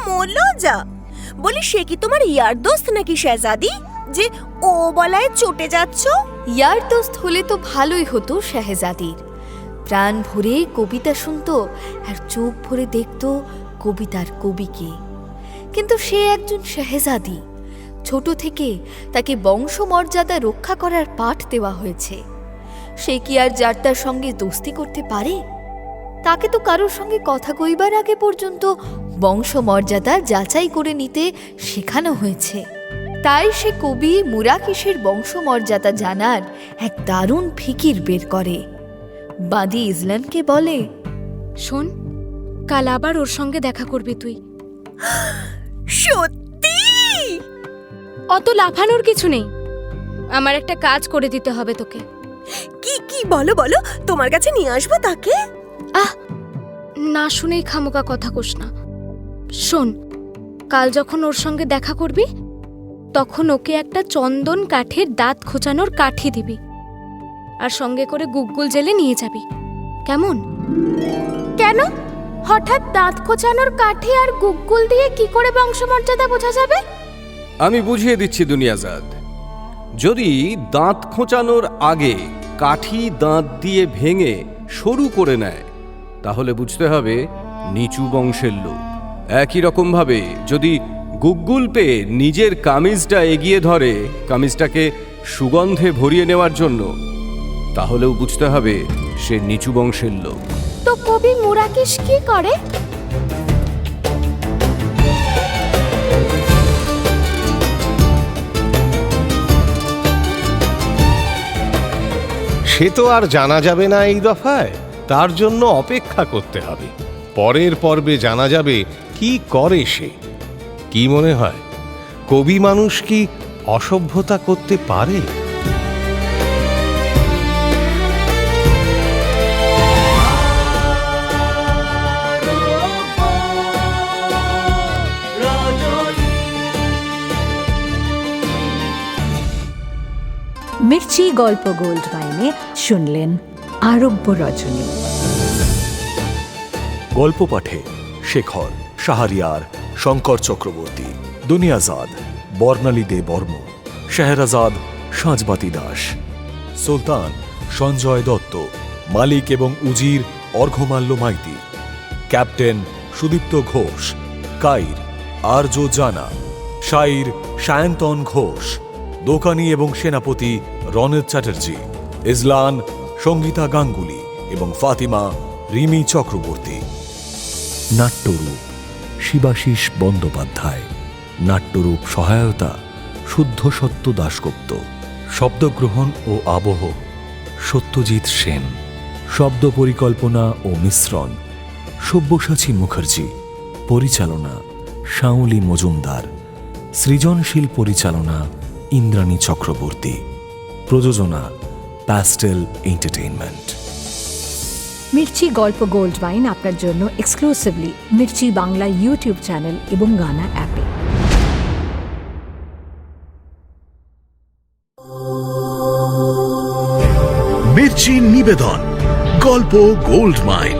মলজা বলি, সে কি তোমার ইয়ার দোস্ত নাকি শেহজাদি, যে ও বলায় চটে যাচ্ছ? ইয়ার দোস্ত হলে তো ভালোই হতো শাহজাদির। প্রাণ ভরে কবিতা শুনতো আর চোখ ভরে দেখতো কবিতার কবিকে। কিন্তু সে একজন শাহজাদি। ছোট থেকে তাকে বংশমর্যাদা রক্ষা করার পাঠ দেওয়া হয়েছে। সে কি আর যার তার সঙ্গে দোস্তি করতে পারে? তাকে তো কারোর সঙ্গে কথা কইবার আগে পর্যন্ত বংশমর্যাদা যাচাই করে নিতে শেখানো হয়েছে। তাই সে কবি মুরাকেশের বংশমর্যাদা জানার এক দারুণ ফিকির বের করে। বাঁধি ইজলানকে বলে, শোন, কাল আবার ওর সঙ্গে দেখা করবি তুই। সত্যি? অত লাফানোর কিছু নেই, আমার একটা কাজ করে দিতে হবে তোকে। কি কি বলো বলো, তোমার কাছে নিয়ে আসবো তাকে? না শুনেই খামোকা কথা কোস না। শোন, কাল যখন ওর সঙ্গে দেখা করবি তখন ওকে একটা চন্দন কাঠের দাঁত খোঁচানোর কাঠি দিবি, আর সঙ্গে করে গুগল জেলে নিয়ে যাবি, কেমন? কেন হঠাৎ দাঁত খোঁচানোর কাঠি আর গুগল দিয়ে কি করে বংশমর্যাদা বোঝা যাবে? আমি বুঝিয়ে দিচ্ছি দুনিয়াজাদ। যদি দাঁত খোঁচানোর আগে কাঠি দাঁত দিয়ে ভেঙে সরু করে নেয়, তাহলে বুঝতে হবে নিচু বংশের লোক। একই রকমভাবে যদি গুগল পে নিজের কামিজটা এগিয়ে ধরে কামিজটাকে সুগন্ধে ভরিয়ে নেওয়ার জন্য, তাহলেও বুঝতে হবে সে নিচু বংশের লোক। তো কবি মুরাকেশ কি করে? সে তো আর জানা যাবে না এই দফায়, তার জন্য অপেক্ষা করতে হবে। পরের পর্বে জানা যাবে কি করে সে। কি মনে হয়, কবি মানুষ কি অসভ্যতা করতে পারে? মির্চি গল্প গোল্ড মাইনে শুনলেন আরব্য রজনী। গল্প পাঠে শেখর, শাহরিয়ার, শঙ্কর চক্রবর্তী, দুনিয়াজাদ, বর্ণালী দে বর্মন, শেহরাজাদ, সাঁজবাতি দাস, সুলতান, সঞ্জয় দত্ত, মালিক এবং উজির, অর্ঘ্যমাল্য মাইতি, ক্যাপ্টেন, সুদীপ্ত ঘোষ, কাইর, আর্য জানা, শাইর, সায়ন্তন ঘোষ, দোকানি এবং সেনাপতি, রণেত চ্যাটার্জি, ইজলান, সঙ্গীতা গাঙ্গুলি এবং ফাতিমা, রিমি চক্রবর্তী। নাট্যরূপ শিবাশিস বন্দ্যোপাধ্যায়, নাট্যরূপ সহায়তা শুদ্ধ সত্য দাশগুপ্ত, শব্দগ্রহণ ও আবহ সত্যজিৎ সেন, শব্দ পরিকল্পনা ও মিশ্রণ সব্যসাচী মুখার্জি, পরিচালনা শাওলি মজুমদার, সৃজনশীল পরিচালনা ইন্দ্রাণী চক্রবর্তী, প্রযোজনা প্যাস্টেল এন্টারটেইনমেন্ট। মির্চি গল্প গোল্ড মাইন আপনার জন্য exclusively Mirchi Bangla YouTube channel এবং গানা অ্যাপে। মির্চি নিবেদন গল্প গোল্ড মাইন।